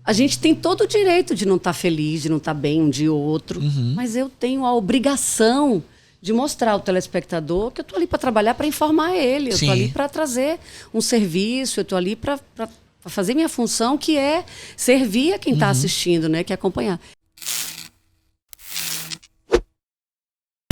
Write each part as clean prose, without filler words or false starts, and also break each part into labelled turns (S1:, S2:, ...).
S1: A gente tem todo o direito de não estar feliz, de não estar bem um dia ou outro, mas eu tenho a obrigação de mostrar ao telespectador que eu estou ali para trabalhar, para informar ele, eu estou ali para trazer um serviço, eu estou ali para fazer minha função, que é servir a quem está assistindo, né, que é acompanhar.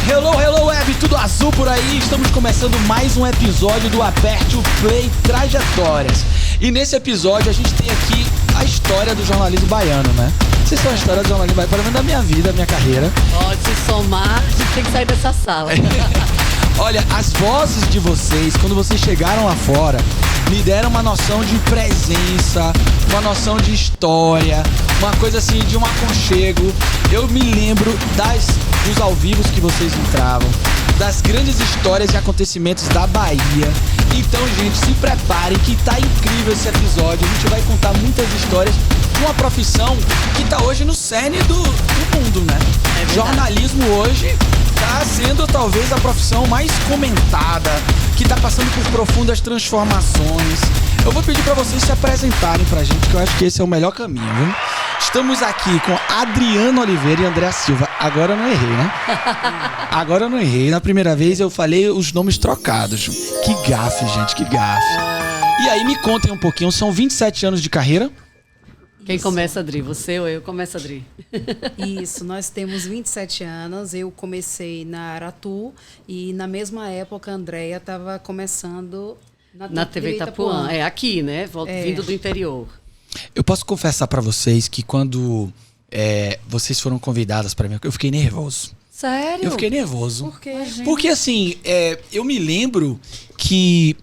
S2: Hello, hello web, tudo azul por aí? Estamos começando mais um episódio do Aperte o Play Trajetórias. E nesse episódio a gente tem aqui a história do jornalismo baiano, né? Vocês são a história do jornalismo baiano, pelo menos da minha vida, da minha carreira.
S1: Pode se somar, a gente tem que sair dessa sala.
S2: Olha, as vozes de vocês, quando vocês chegaram lá fora, me deram uma noção de presença, uma noção de história, uma coisa assim, de um aconchego. Eu me lembro dos ao vivos que vocês entravam, das grandes histórias e acontecimentos da Bahia. Então, gente, se preparem que tá incrível esse episódio. A gente vai contar muitas histórias de uma profissão que tá hoje no cerne do mundo, né? Jornalismo hoje tá sendo talvez a profissão mais comentada, que tá passando por profundas transformações. Eu vou pedir pra vocês se apresentarem pra gente, que eu acho que esse é o melhor caminho, viu? Estamos aqui com Adriana Oliveira e Andréa Silva. Agora eu não errei, né? Agora eu não errei. Na primeira vez eu falei os nomes trocados. Que gafe, gente, que gafe. E aí, me contem um pouquinho. São 27 anos de carreira?
S1: Quem começa, Adri? Você ou eu? Começa, Adri.
S3: Isso, nós temos 27 anos. Eu comecei na Aratu e na mesma época a Andréa estava começando
S1: na TV Itapuã. É aqui, né? Vindo do interior.
S2: Eu posso confessar pra vocês que quando vocês foram convidadas pra mim, eu fiquei nervoso.
S1: Sério?
S2: Eu fiquei nervoso.
S3: Por quê, gente?
S2: Porque assim, eu me lembro que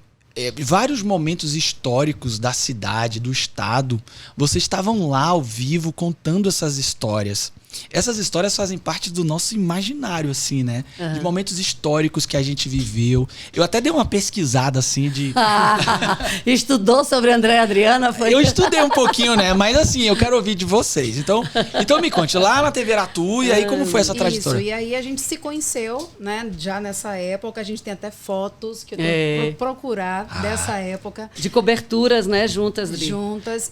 S2: vários momentos históricos da cidade, do estado, vocês estavam lá ao vivo contando essas histórias. Essas histórias fazem parte do nosso imaginário, assim, né? De momentos históricos que a gente viveu. Eu até dei uma pesquisada, assim, de...
S1: Estudou sobre André e Adriana? Foi?
S2: Eu estudei um pouquinho, né? Mas assim, eu quero ouvir de vocês. Então me conte, lá na TV Aratu, e aí como foi essa trajetória?
S3: Isso, e aí a gente se conheceu, né? Já nessa época, a gente tem até fotos que eu tenho que procurar dessa época.
S1: De coberturas, né? Juntas.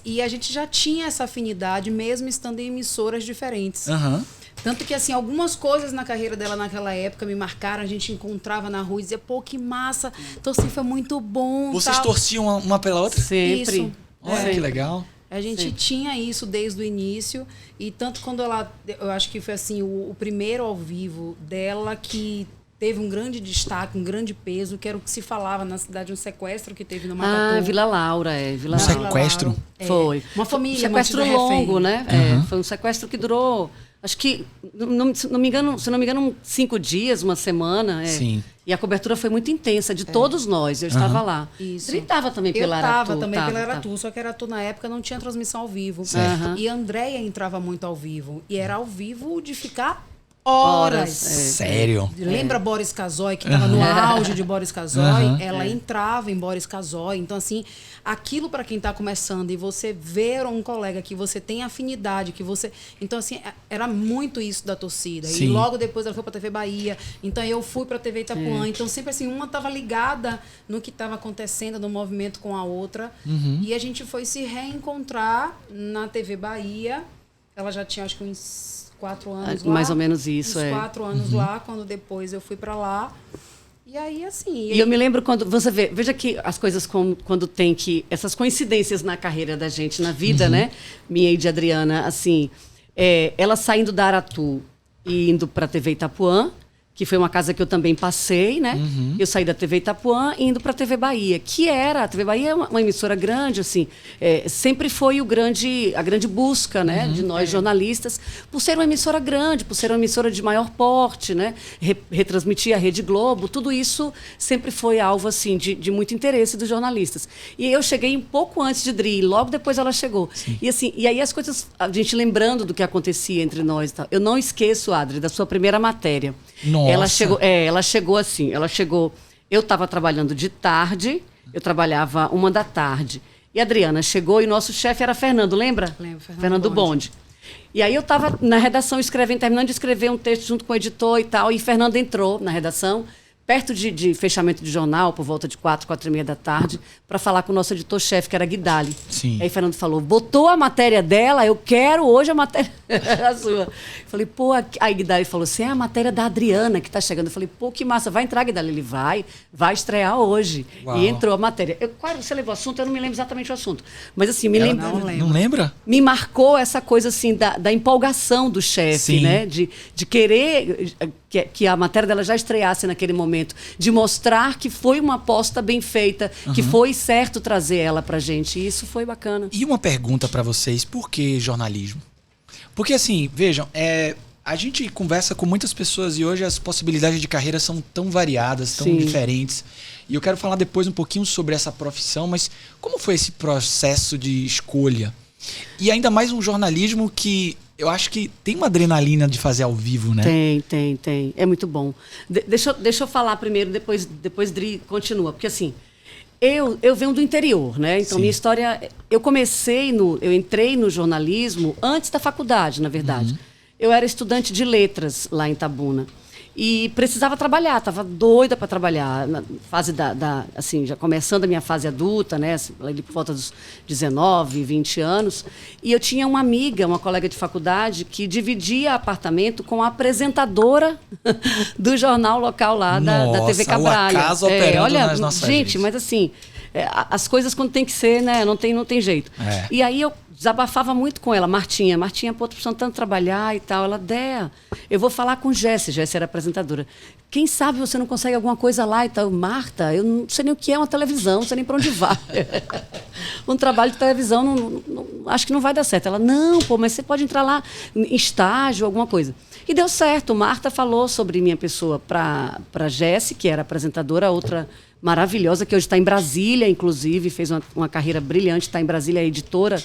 S3: E a gente já tinha essa afinidade, mesmo estando em emissoras diferentes. Tanto que, assim, algumas coisas na carreira dela naquela época me marcaram. A gente encontrava na rua e dizia, pô, que massa. Então, assim, foi muito bom.
S2: Vocês torciam uma pela outra?
S1: Sempre.
S3: Isso.
S2: Olha, que legal.
S3: A gente tinha isso desde o início. E tanto quando ela... Eu acho que foi, assim, o primeiro ao vivo dela que teve um grande destaque, um grande peso, que era o que se falava na cidade, um sequestro que teve no Macatu.
S1: Vila Laura,
S2: Um sequestro?
S1: Foi.
S3: Uma família,
S1: um sequestro longo, né? Foi um sequestro que durou, acho que, se não me engano, 5 dias, uma semana.
S2: Sim.
S1: E a cobertura foi muito intensa, de todos nós. Eu estava lá.
S3: Isso.
S1: Ele estava também pela Aratu.
S3: Eu estava também pela Aratu, só que a Aratu, na época, não tinha transmissão ao vivo. E a Andréia entrava muito ao vivo. E era ao vivo de ficar horas.
S2: Sério?
S3: Lembra Boris Casoy, que estava no auge de Boris Casoy? Ela entrava em Boris Casoy. Então, assim, aquilo para quem está começando e você ver um colega que você tem afinidade, que você... Então, assim, era muito isso da torcida.
S2: Sim.
S3: E logo depois ela foi para a TV Bahia. Então, eu fui para a TV Itapuã. Então, sempre assim, uma estava ligada no que estava acontecendo, no movimento com a outra. E a gente foi se reencontrar na TV Bahia. Ela já tinha, acho que uns 4 anos lá.
S1: Mais ou menos isso,
S3: uns 4 anos lá, quando depois eu fui para lá. E aí, assim...
S1: E eu me lembro quando você veja que as coisas quando tem que... Essas coincidências na carreira da gente, na vida, né? Minha e de Adriana, assim... ela saindo da Aratu e indo para a TV Itapuã, que foi uma casa que eu também passei, né? Eu saí da TV Itapuã e indo para a TV Bahia, a TV Bahia é uma emissora grande, assim, sempre foi a grande busca, né, de nós jornalistas, por ser uma emissora grande, por ser uma emissora de maior porte, né? Retransmitir a Rede Globo, tudo isso sempre foi alvo, assim, de muito interesse dos jornalistas. E eu cheguei um pouco antes de Dri, logo depois ela chegou. E assim, e aí as coisas, a gente lembrando do que acontecia entre nós, tá? Eu não esqueço, Adri, da sua primeira matéria.
S2: Nossa.
S1: Ela chegou assim, eu estava trabalhando de tarde, eu trabalhava 1 da tarde. E a Adriana chegou e nosso chefe era Fernando, lembra?
S3: Lembro,
S1: Fernando Bonde. E aí eu estava na redação terminando de escrever um texto junto com o editor e tal, e Fernando entrou na redação, perto de fechamento de jornal, por volta de 4h30 da tarde, para falar com o nosso editor-chefe, que era Guidali.
S2: Sim.
S1: Aí Fernando falou, botou a matéria dela, eu quero hoje a matéria a sua. Eu falei, pô, aí Guidali falou assim, é a matéria da Adriana que está chegando. Eu falei, pô, que massa, vai entrar, Guidali? Ele vai estrear hoje.
S2: Uau.
S1: E entrou a matéria. Claro, você levou o assunto, eu não me lembro exatamente o assunto. Mas assim, me lembro.
S2: Não lembra?
S1: Me marcou essa coisa assim da empolgação do chefe, né? De querer que a matéria dela já estreasse naquele momento, de mostrar que foi uma aposta bem feita, que foi certo trazer ela pra gente. E isso foi bacana.
S2: E uma pergunta pra vocês, por que jornalismo? Porque assim, vejam, a gente conversa com muitas pessoas e hoje as possibilidades de carreira são tão variadas, tão diferentes. E eu quero falar depois um pouquinho sobre essa profissão, mas como foi esse processo de escolha? E ainda mais um jornalismo que eu acho que tem uma adrenalina de fazer ao vivo, né?
S1: Tem. É muito bom. Deixa eu falar primeiro, depois Dri continua. Porque assim, eu venho do interior, né? Então, minha história... Eu entrei no jornalismo antes da faculdade, na verdade. Eu era estudante de letras lá em Itabuna. E precisava trabalhar, estava doida para trabalhar. Na fase assim, já começando a minha fase adulta, né? Ali por volta dos 19, 20 anos. E eu tinha uma amiga, uma colega de faculdade, que dividia apartamento com a apresentadora do jornal local lá da TV Cabralha.
S2: O acaso operando nas nossas
S1: gente,
S2: vidas.
S1: mas assim, as coisas quando tem que ser, né? Não tem jeito. E aí eu desabafava muito com ela, Martinha, pô, tô precisando tanto trabalhar e tal. Ela, Dea, eu vou falar com Jéssica era apresentadora. Quem sabe você não consegue alguma coisa lá e tal. Marta, eu não sei nem o que é uma televisão, não sei nem para onde vai. Um trabalho de televisão, acho que não vai dar certo. Ela, não, pô, mas você pode entrar lá em estágio, alguma coisa. E deu certo. Marta falou sobre minha pessoa para Jéssica, que era apresentadora, outra maravilhosa, que hoje está em Brasília, inclusive, fez uma carreira brilhante, está em Brasília, é editora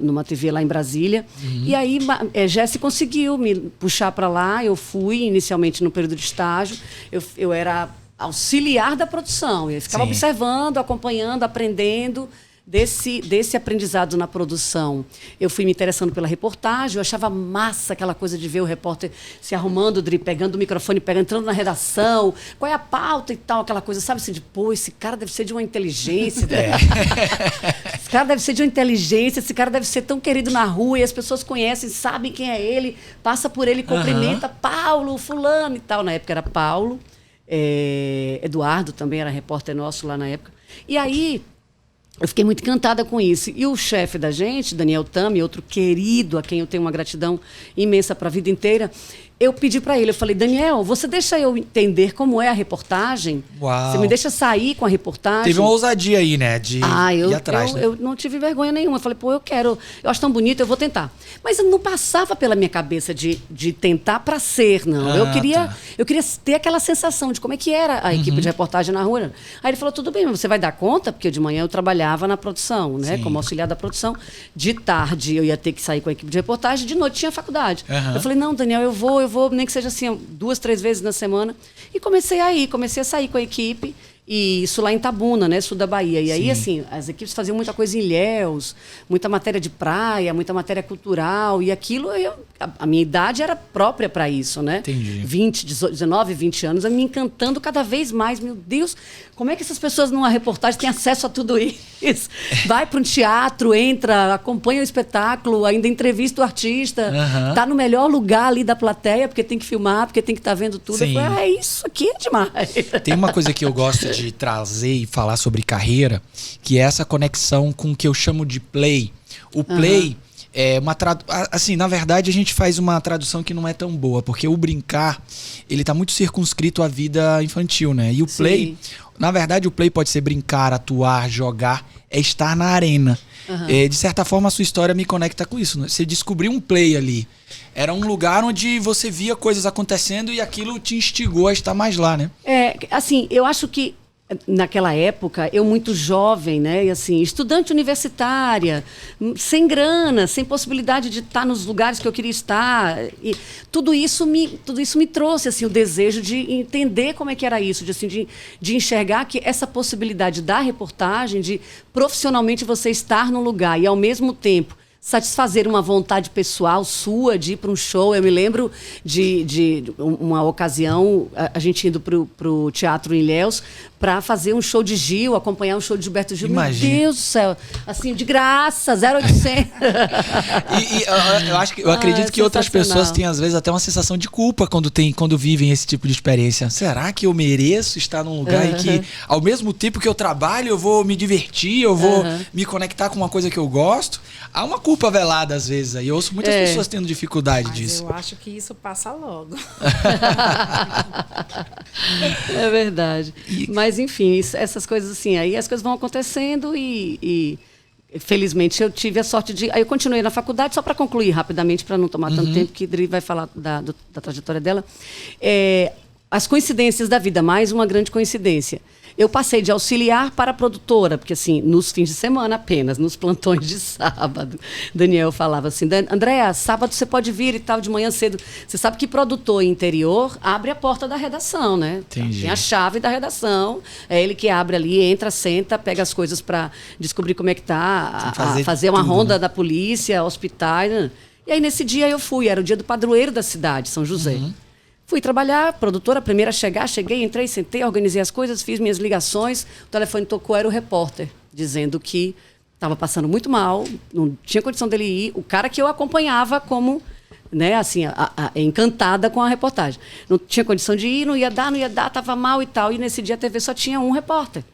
S1: numa TV lá em Brasília. E aí, Jéssica conseguiu me puxar para lá, eu fui inicialmente no período de estágio, eu era auxiliar da produção, eu ficava observando, acompanhando, aprendendo. Desse aprendizado na produção, eu fui me interessando pela reportagem, eu achava massa aquela coisa de ver o repórter se arrumando, pegando o microfone, entrando na redação, qual é a pauta e tal, aquela coisa, sabe assim, de, pô, esse cara deve ser de uma inteligência. Esse cara deve ser de uma inteligência, esse cara deve ser tão querido na rua e as pessoas conhecem, sabem quem é ele, passa por ele, cumprimenta, Paulo, fulano e tal. Na época era Paulo, Eduardo também era repórter nosso lá na época. E aí eu fiquei muito encantada com isso. E o chefe da gente, Daniel Tami, outro querido, a quem eu tenho uma gratidão imensa para a vida inteira, eu pedi para ele, eu falei, Daniel, você deixa eu entender como é a reportagem?
S2: Uau.
S1: Você me deixa sair com a reportagem?
S2: Teve uma ousadia aí, né? De ir atrás, né?
S1: Eu não tive vergonha nenhuma. Eu falei, pô, eu acho tão bonito, eu vou tentar. Mas não passava pela minha cabeça de tentar para ser, não. Eu queria ter aquela sensação de como é que era a equipe de reportagem na rua. Aí ele falou, tudo bem, mas você vai dar conta? Porque de manhã eu trabalhava na produção, né? Como auxiliar da produção. De tarde eu ia ter que sair com a equipe de reportagem, de noite tinha faculdade. Eu falei, não, Daniel, eu vou, nem que seja assim, 2, 3 vezes na semana. E comecei a sair com a equipe. E isso lá em Itabuna, né, sul da Bahia. E aí, assim, as equipes faziam muita coisa em Ilhéus, muita matéria de praia, muita matéria cultural. E aquilo, a minha idade era própria para isso, né?
S2: Entendi.
S1: 19, 20 anos, eu me encantando cada vez mais. Meu Deus, como é que essas pessoas numa reportagem têm acesso a tudo isso? Vai para um teatro, entra, acompanha o espetáculo, ainda entrevista o artista, tá no melhor lugar ali da plateia, porque tem que filmar, porque tem que estar vendo tudo. Eu falei, isso aqui é demais.
S2: Tem uma coisa que eu gosto de trazer e falar sobre carreira, que é essa conexão com o que eu chamo de play. O play é uma assim, na verdade a gente faz uma tradução que não é tão boa, porque o brincar, ele tá muito circunscrito à vida infantil, né? E o play, na verdade o play pode ser brincar, atuar, jogar, é estar na arena. De certa forma a sua história me conecta com isso, né? Você descobriu um play ali. Era um lugar onde você via coisas acontecendo e aquilo te instigou a estar mais lá, né?
S1: Assim, eu acho que naquela época, eu muito jovem, né? E assim, estudante universitária, sem grana, sem possibilidade de estar nos lugares que eu queria estar. E tudo isso me trouxe assim, o desejo de entender como é que era isso, de enxergar que essa possibilidade da reportagem, de profissionalmente você estar num lugar e ao mesmo tempo satisfazer uma vontade pessoal sua de ir para um show. Eu me lembro de uma ocasião, a gente indo pro Teatro em Ilhéus para fazer um show de Gil, acompanhar um show de Gilberto Gil.
S2: Imagina.
S1: Meu Deus do céu, assim, de graça, 0800.
S2: Eu acredito que outras pessoas têm, às vezes, até uma sensação de culpa quando vivem esse tipo de experiência. Será que eu mereço estar num lugar em que, ao mesmo tempo que eu trabalho, eu vou me divertir, eu vou me conectar com uma coisa que eu gosto? Há uma culpa velada, às vezes, aí eu ouço muitas pessoas tendo dificuldade disso.
S3: Eu acho que isso passa logo.
S1: É verdade. Mas, enfim, essas coisas assim, aí as coisas vão acontecendo e felizmente eu tive a sorte de... Aí eu continuei na faculdade, só para concluir rapidamente, para não tomar tanto tempo, que Dri vai falar da trajetória dela. As coincidências da vida, mais uma grande coincidência. Eu passei de auxiliar para produtora, porque assim, nos fins de semana apenas, nos plantões de sábado. Daniel falava assim, Andréa, sábado você pode vir e tal, de manhã cedo. Você sabe que produtor interior abre a porta da redação, né?
S2: Entendi.
S1: Tem a chave da redação, é ele que abre ali, entra, senta, pega as coisas para descobrir como é que tá, fazer uma ronda da polícia, hospitais. Né? E aí nesse dia eu fui, era o dia do padroeiro da cidade, São José. Fui trabalhar, produtora, a primeira a chegar, cheguei, entrei, sentei, organizei as coisas, fiz minhas ligações. O telefone tocou, era o repórter, dizendo que estava passando muito mal, não tinha condição dele ir. O cara que eu acompanhava como, né, assim, encantada com a reportagem. Não tinha condição de ir, não ia dar, estava mal e tal. E nesse dia a TV só tinha um repórter.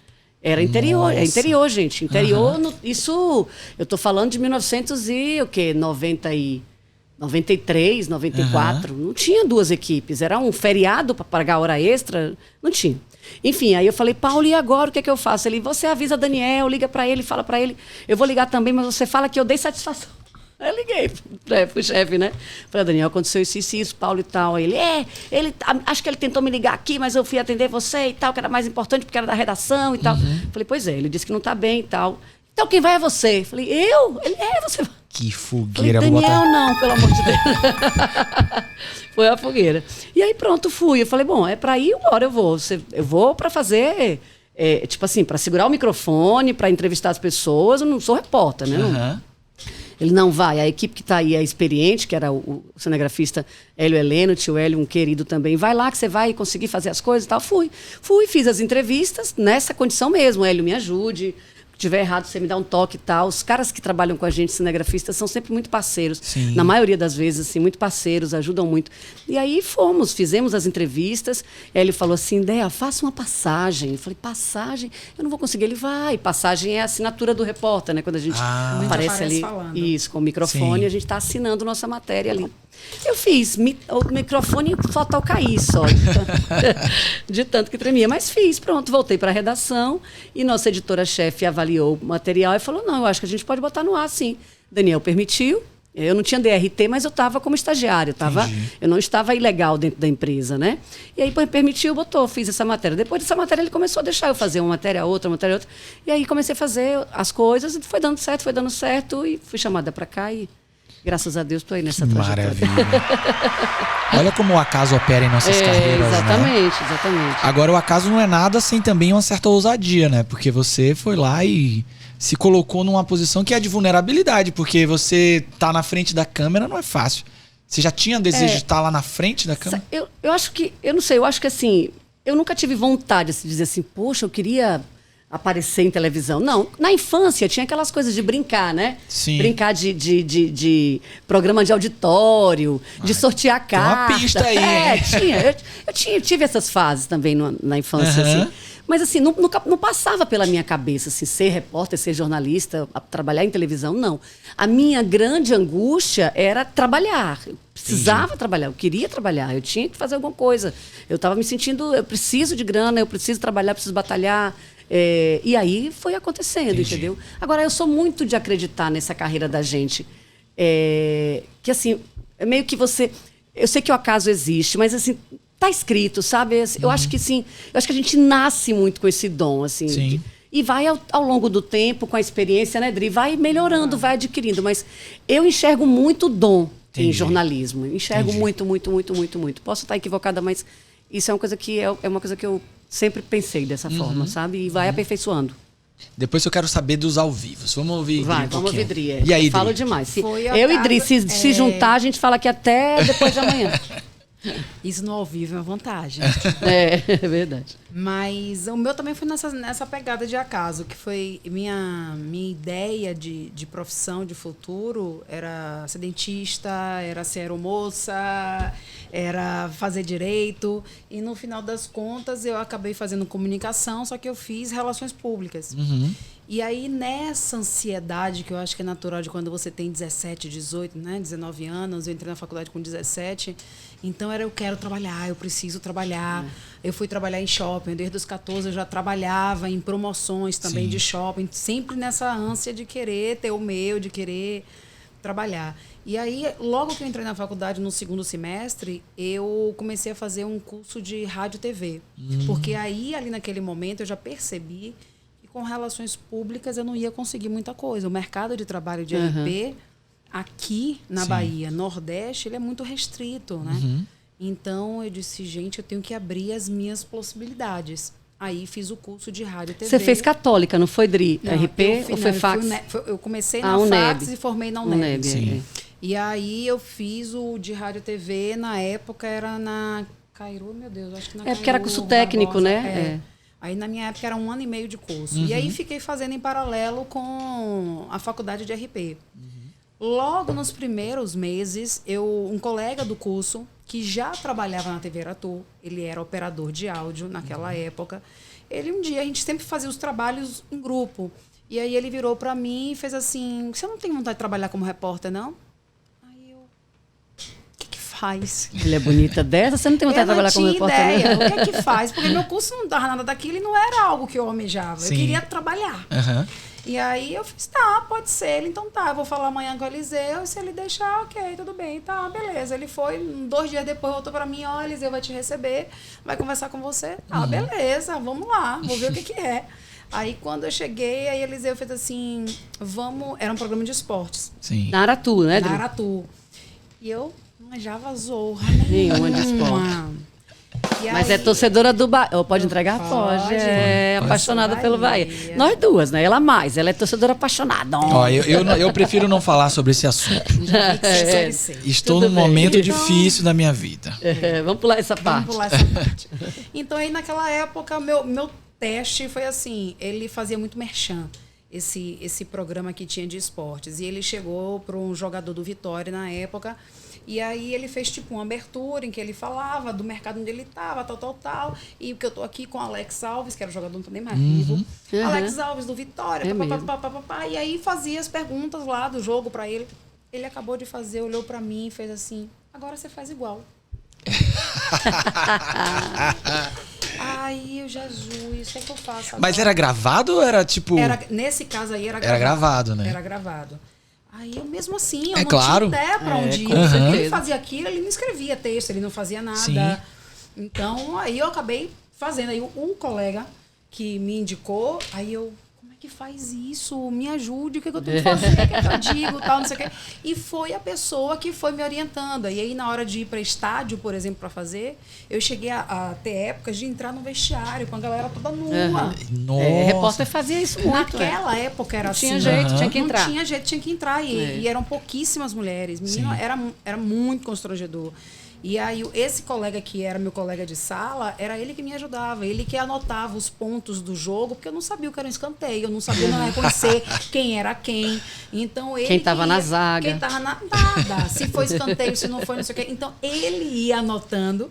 S1: Era interior, é interior, gente. Interior, isso, eu estou falando de 93, 94, não tinha duas equipes, era um feriado para pagar hora extra, não tinha. Enfim, aí eu falei, Paulo, e agora o que é que eu faço? Ele, você avisa Daniel, liga para ele, fala para ele, eu vou ligar também, mas você fala que eu dei satisfação. Aí eu liguei pro chefe, né? Falei, Daniel, aconteceu isso, Paulo e tal. Aí ele, acho que ele tentou me ligar aqui, mas eu fui atender você e tal, que era mais importante porque era da redação e tal. Falei, pois é, ele disse que não tá bem e tal. Então quem vai é você? Falei, eu? Ele, você vai.
S2: Que fogueira.
S1: Falei, Daniel, não, pelo amor de Deus. Foi a fogueira. E aí pronto, fui. Eu falei, bom, é pra ir, agora eu vou. Eu vou pra fazer, tipo assim, pra segurar o microfone, pra entrevistar as pessoas. Eu não sou repórter, né? Ele não vai. A equipe que tá aí é experiente, que era o cinegrafista Hélio Heleno, tio Hélio, um querido também. Vai lá que você vai conseguir fazer as coisas e tal. Fui, fiz as entrevistas nessa condição mesmo. Hélio, me ajude. Se tiver errado, você me dá um toque e tal. Os caras que trabalham com a gente, cinegrafistas, são sempre muito parceiros. Sim. Na maioria das vezes, assim, muito parceiros, ajudam muito. E aí fizemos as entrevistas. Aí ele falou assim, Déa, faça uma passagem. Eu falei, passagem? Eu não vou conseguir. Ele vai. Passagem é a assinatura do repórter, né? Quando a gente aparece ali, falando. Isso, com o microfone, a gente está assinando nossa matéria ali. Eu fiz. O microfone faltou cair só, de tanto que tremia. Mas fiz, pronto. Voltei para a redação e nossa editora-chefe avaliou o material e falou, não, eu acho que a gente pode botar no ar, sim. Daniel permitiu. Eu não tinha DRT, mas eu estava como estagiário. Eu não estava ilegal dentro da empresa, né? E aí permitiu, fiz essa matéria. Depois dessa matéria, ele começou a deixar eu fazer uma matéria, outra. E aí comecei a fazer as coisas e foi dando certo. E fui chamada para cá e... Graças a Deus, estou aí nessa trajetória.
S2: Maravilha. Olha como o acaso opera em nossas carreiras,
S1: exatamente,
S2: né?
S1: Exatamente.
S2: Agora, o acaso não é nada sem também uma certa ousadia, né? Porque você foi lá e se colocou numa posição que é de vulnerabilidade, porque você tá na frente da câmera não é fácil. Você já tinha desejo de estar lá na frente da câmera?
S1: Eu acho que, eu não sei, eu acho que assim, eu nunca tive vontade de dizer assim, poxa, eu queria... aparecer em televisão. Não, na infância tinha aquelas coisas de brincar, né?
S2: Sim.
S1: Brincar de programa de auditório, de sortear carta.
S2: Tem uma pista aí.
S1: Tinha. Eu tive essas fases também na infância, assim. Mas assim, não passava pela minha cabeça, assim, ser repórter, ser jornalista, trabalhar em televisão, não. A minha grande angústia era trabalhar. Eu precisava trabalhar, eu queria trabalhar, eu tinha que fazer alguma coisa. Eu estava me sentindo, eu preciso de grana, eu preciso trabalhar, preciso batalhar. E aí foi acontecendo, entendeu? Agora, eu sou muito de acreditar nessa carreira da gente. Que assim, é meio que você... Eu sei que o acaso existe, mas assim, tá escrito, sabe? Eu acho que sim, eu acho que a gente nasce muito com esse dom, assim.
S2: Sim.
S1: E vai ao longo do tempo, com a experiência, né, Dri? Vai melhorando, vai adquirindo. Mas eu enxergo muito dom em jornalismo. Enxergo muito. Posso estar equivocada, mas isso é uma coisa que é uma coisa que eu sempre pensei dessa forma, sabe? E vai aperfeiçoando.
S2: Depois eu quero saber dos ao vivo. Vamos ouvir Dri
S1: Vamos ouvir Dri.
S2: E aí,
S1: Falo
S2: Dri?
S1: demais.
S3: Foi
S1: Eu e Dri, se juntar, a gente fala aqui até depois de amanhã.
S3: Isso no ao vivo é uma vantagem.
S1: É verdade.
S3: Mas o meu também foi nessa pegada de acaso, que foi minha ideia de profissão, de futuro, era ser dentista, era ser aeromoça, era fazer direito. E no final das contas eu acabei fazendo comunicação, só que eu fiz relações públicas. E aí, nessa ansiedade, que eu acho que é natural de quando você tem 17, 18, né, 19 anos, eu entrei na faculdade com 17, então eu quero trabalhar, eu preciso trabalhar. Eu fui trabalhar em shopping, desde os 14 eu já trabalhava em promoções também de shopping, sempre nessa ânsia de querer ter o meu, de querer trabalhar. E aí, logo que eu entrei na faculdade, no segundo semestre, eu comecei a fazer um curso de rádio e TV. Porque aí, ali naquele momento, eu já percebi com relações públicas eu não ia conseguir muita coisa. O mercado de trabalho de RP aqui na Bahia, Nordeste, ele é muito restrito, né? Então eu disse, gente, eu tenho que abrir as minhas possibilidades. Aí fiz o curso de rádio e TV.
S1: Você fez católica, não foi, Dri?
S3: Não,
S1: RP ou foi fax?
S3: Eu comecei na fax e formei na UNEB.
S2: Sim.
S3: E aí eu fiz o de rádio e TV, na época era na Cairu, meu Deus, acho que na Cairu,
S1: porque era curso técnico,
S3: Barbosa,
S1: né?
S3: Aí, na minha época, era 1 ano e meio de curso. E aí, fiquei fazendo em paralelo com a faculdade de RP. Logo nos primeiros meses, um colega do curso, que já trabalhava na TV Aratu, ele era operador de áudio naquela época, um dia, a gente sempre fazia os trabalhos em grupo. E aí, ele virou para mim e fez assim, você não tem vontade de trabalhar como repórter, não? Aí eu... Faz.
S1: Ele é bonita dessa, você não tem vontade de trabalhar como repórter,
S3: né? Eu não tinha
S1: né?
S3: ideia, o que é que faz? Porque meu curso não dava nada daquilo e não era algo que eu almejava. Eu queria trabalhar. E aí eu fiz, tá, pode ser. Ele, então tá, eu vou falar amanhã com o Eliseu, e se ele deixar, ok, tudo bem, tá, beleza. Ele foi, 2 dias depois voltou pra mim, ó, Eliseu vai te receber, vai conversar com você. Tá, beleza, vamos lá, vou ver o que é. Aí, quando eu cheguei, aí Eliseu fez assim, era um programa de esportes.
S2: Sim.
S1: Na Aratu, né, Dri?
S3: Na Aratu. E eu manjava zorra
S1: nenhuma de esporte. Mas é torcedora do Bahia. Pode entregar? Pode. É apaixonada pelo Bahia. Nós duas, né? Ela mais. Ela é torcedora apaixonada.
S2: Ó, eu prefiro não falar sobre esse assunto. Estou num momento difícil da minha vida.
S1: Vamos pular essa parte.
S3: Então, aí naquela época, meu teste foi assim, ele fazia muito merchan, esse programa que tinha de esportes. E ele chegou para um jogador do Vitória na época. E aí ele fez tipo uma abertura em que ele falava do mercado onde ele estava, tal. E porque eu tô aqui com o Alex Alves, que era o jogador, não tô nem mais vivo. Alex Alves do Vitória, e aí fazia as perguntas lá do jogo para ele. Ele acabou de fazer, olhou para mim e fez assim, agora você faz igual. Ai, Jesus, o que é que eu faço agora?
S2: Mas era gravado ou era tipo...
S3: Nesse caso aí era gravado.
S2: Era gravado, né?
S3: Era gravado. Aí eu mesmo assim, eu
S2: não
S3: tinha ideia para onde ir. Ele fazia aquilo, ele não escrevia texto, ele não fazia nada. Sim. Então, aí eu acabei fazendo. Aí um colega que me indicou, aí eu, como é que faz isso? Me ajude, o que eu tenho que fazer? O que eu digo, tal, não sei o quê. E foi a pessoa que foi me orientando. E aí, na hora de ir para estádio, por exemplo, para fazer, eu cheguei a ter épocas de entrar no vestiário com a galera toda nua.
S2: Nossa.
S1: Repórter fazia isso muito.
S3: Naquela época era assim.
S1: Tinha jeito, tinha que entrar.
S3: Não tinha jeito, tinha que entrar. E eram pouquíssimas mulheres. Menino, era muito constrangedor. E aí, esse colega que era meu colega de sala, era ele que me ajudava. Ele que anotava os pontos do jogo, porque eu não sabia o que era um escanteio, eu não sabia não reconhecer quem era quem. Então, ele
S1: quem estava na zaga.
S3: Quem estava nada. Se foi escanteio, se não foi, não sei o quê. Então, ele ia anotando.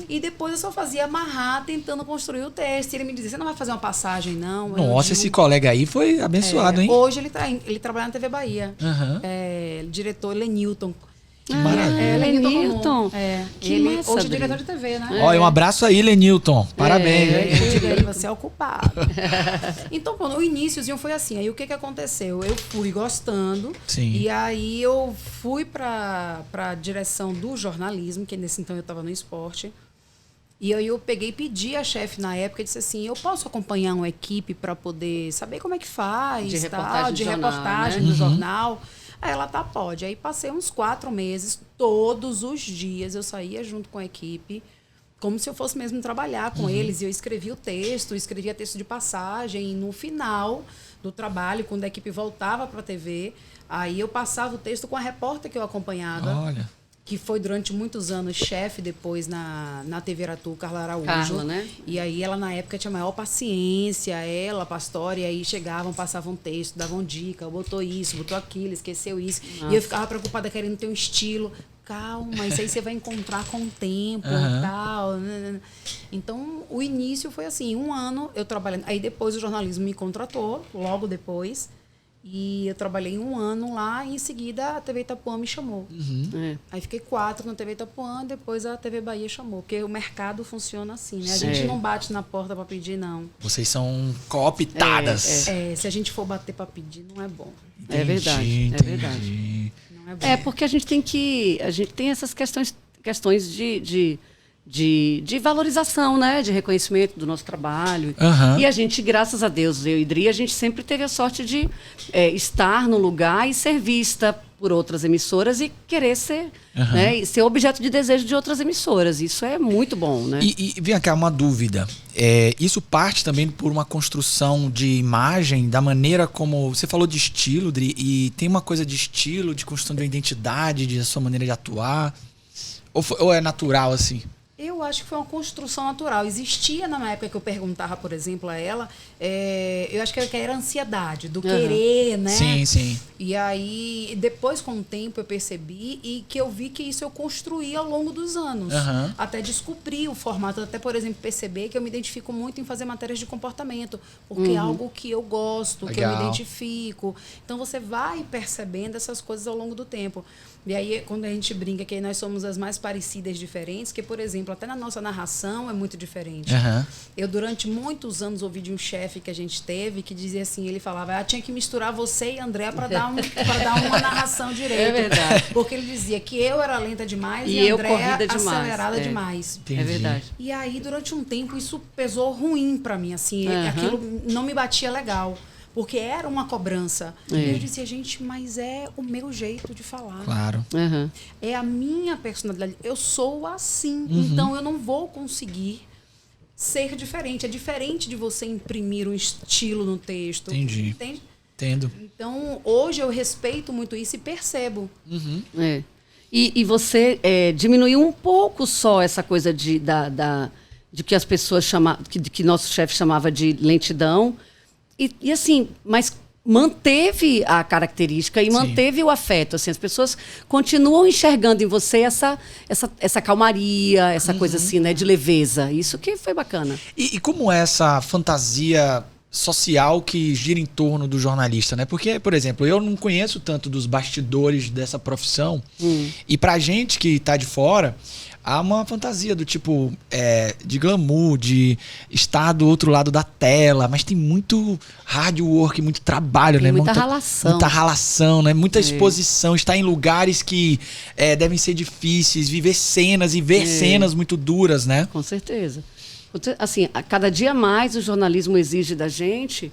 S3: E depois eu só fazia amarrar, tentando construir o teste. Ele me dizia, você não vai fazer uma passagem, não?
S2: Nossa, esse colega aí foi abençoado, hein?
S3: Hoje ele trabalha na TV Bahia. Diretor Lenilton.
S1: Lenilton.
S3: Ele massa, hoje é diretor de TV, né?
S2: Olha, um abraço aí, Lenilton. Parabéns.
S3: Você é ocupado. Então, quando o iníciozinho foi assim. Aí o que aconteceu? Eu fui gostando.
S2: Sim.
S3: E aí eu fui para a direção do jornalismo, que nesse então eu estava no esporte. E aí eu peguei e pedi à chefe na época e disse assim, eu posso acompanhar uma equipe para poder saber como é que faz, de reportagem do jornal. Aí ela, tá, pode. Aí passei uns 4 meses, todos os dias eu saía junto com a equipe, como se eu fosse mesmo trabalhar com eles. E eu escrevia o texto, escrevia texto de passagem. E no final do trabalho, quando a equipe voltava para a TV, aí eu passava o texto com a repórter que eu acompanhava.
S2: Olha.
S3: Que foi durante muitos anos chefe depois na TV Aratu, Carla Araújo.
S1: Carla, né?
S3: E aí ela, na época, tinha maior paciência, ela, a Pastora, e aí chegavam, passavam texto, davam dica, botou isso, botou aquilo, esqueceu isso.
S1: Nossa.
S3: E eu ficava preocupada querendo ter um estilo. Calma, isso aí você vai encontrar com o tempo, tal. Então, o início foi assim, 1 ano eu trabalhando. Aí depois o jornalismo me contratou, logo depois. E eu trabalhei 1 ano lá e em seguida a TV Itapuã me chamou. Aí fiquei 4 na TV Itapuã, depois a TV Bahia chamou. Porque o mercado funciona assim, né? A gente não bate na porta para pedir, não.
S2: Vocês são cooptadas.
S3: Se a gente for bater para pedir, não é bom.
S1: É verdade,
S2: Entendi.
S1: é verdade.
S3: Não é bom.
S1: É, porque a gente tem essas questões de valorização, né? De reconhecimento do nosso trabalho.
S2: Aham.
S1: E a gente, graças a Deus, eu e Dri, a gente sempre teve a sorte de estar no lugar e ser vista por outras emissoras e querer ser, né, e ser objeto de desejo de outras emissoras. Isso é muito bom, né?
S2: E vem cá, uma dúvida. Isso parte também por uma construção de imagem, da maneira como... Você falou de estilo, Dri, e tem uma coisa de estilo, de construção de uma identidade, de sua maneira de atuar? Ou é natural, assim?
S3: Eu acho que foi uma construção natural. Existia, na época que eu perguntava, por exemplo, a ela, eu acho que era ansiedade, do querer, né?
S2: Sim, sim.
S3: E aí, depois, com o tempo, eu percebi e que eu vi que isso eu construí ao longo dos anos. Até descobrir o formato, até, por exemplo, perceber que eu me identifico muito em fazer matérias de comportamento, porque é algo que eu gosto, que eu me identifico. Então, você vai percebendo essas coisas ao longo do tempo. E aí, quando a gente brinca que nós somos as mais parecidas, diferentes, que, por exemplo, até na nossa narração é muito diferente. Eu, durante muitos anos, ouvi de um chefe que a gente teve, que dizia assim, ele falava, tinha que misturar você e André para dar uma narração direita.
S1: É verdade.
S3: Porque ele dizia que eu era lenta demais e
S1: eu
S3: André
S1: corrida demais.
S3: acelerada demais.
S2: Entendi.
S1: É verdade.
S3: E aí, durante um tempo, isso pesou ruim para mim, assim, aquilo não me batia legal. Porque era uma cobrança. E eu dizia, gente, mas é o meu jeito de falar.
S2: Claro.
S3: É a minha personalidade. Eu sou assim. Então, eu não vou conseguir ser diferente. É diferente de você imprimir um estilo no texto.
S2: Entendi.
S3: Entende?
S2: Entendo.
S3: Então, hoje eu respeito muito isso e percebo.
S1: E você diminuiu um pouco só essa coisa de que as pessoas chamavam, que nosso chefe chamava de lentidão. E assim, mas manteve a característica e manteve o afeto. Assim, as pessoas continuam enxergando em você essa calmaria, essa coisa assim, né, de leveza. Isso que foi bacana.
S2: E como é essa fantasia social que gira em torno do jornalista, né? Porque, por exemplo, eu não conheço tanto dos bastidores dessa profissão. E pra gente que tá de fora, há uma fantasia do tipo de glamour, de estar do outro lado da tela, mas tem muito hard work, muito trabalho,
S1: Tem
S2: né?
S1: muita ralação.
S2: Muita ralação, né? Muita exposição, estar em lugares que devem ser difíceis, viver cenas e ver cenas muito duras, né?
S1: Com certeza. Assim, a cada dia mais o jornalismo exige da gente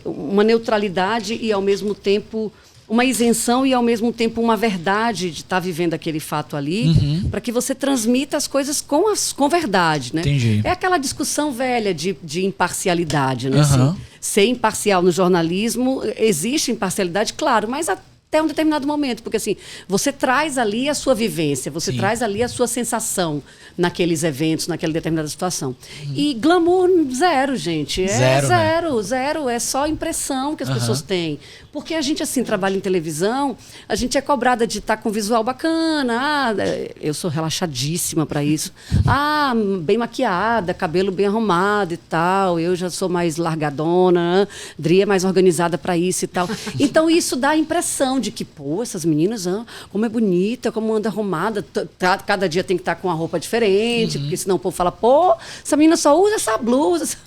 S1: uma neutralidade e, ao mesmo tempo, uma isenção e, ao mesmo tempo, uma verdade de estar vivendo aquele fato ali, para que você transmita as coisas com verdade, né?
S2: Entendi.
S1: É aquela discussão velha de imparcialidade, né? Assim, ser imparcial no jornalismo, existe imparcialidade, claro, mas até um determinado momento, porque assim, você traz ali a sua vivência, você traz ali a sua sensação naqueles eventos, naquela determinada situação. E glamour zero, gente. Zero. É só impressão que as pessoas têm. Porque a gente, assim, trabalha em televisão, a gente é cobrada de estar com visual bacana. Eu sou relaxadíssima para isso. Bem maquiada, cabelo bem arrumado e tal. Eu já sou mais largadona. Dri é mais organizada para isso e tal. Então, isso dá a impressão de que, pô, essas meninas, como é bonita, como anda arrumada. Cada dia tem que estar com uma roupa diferente, porque senão o povo fala, pô, essa menina só usa essa blusa.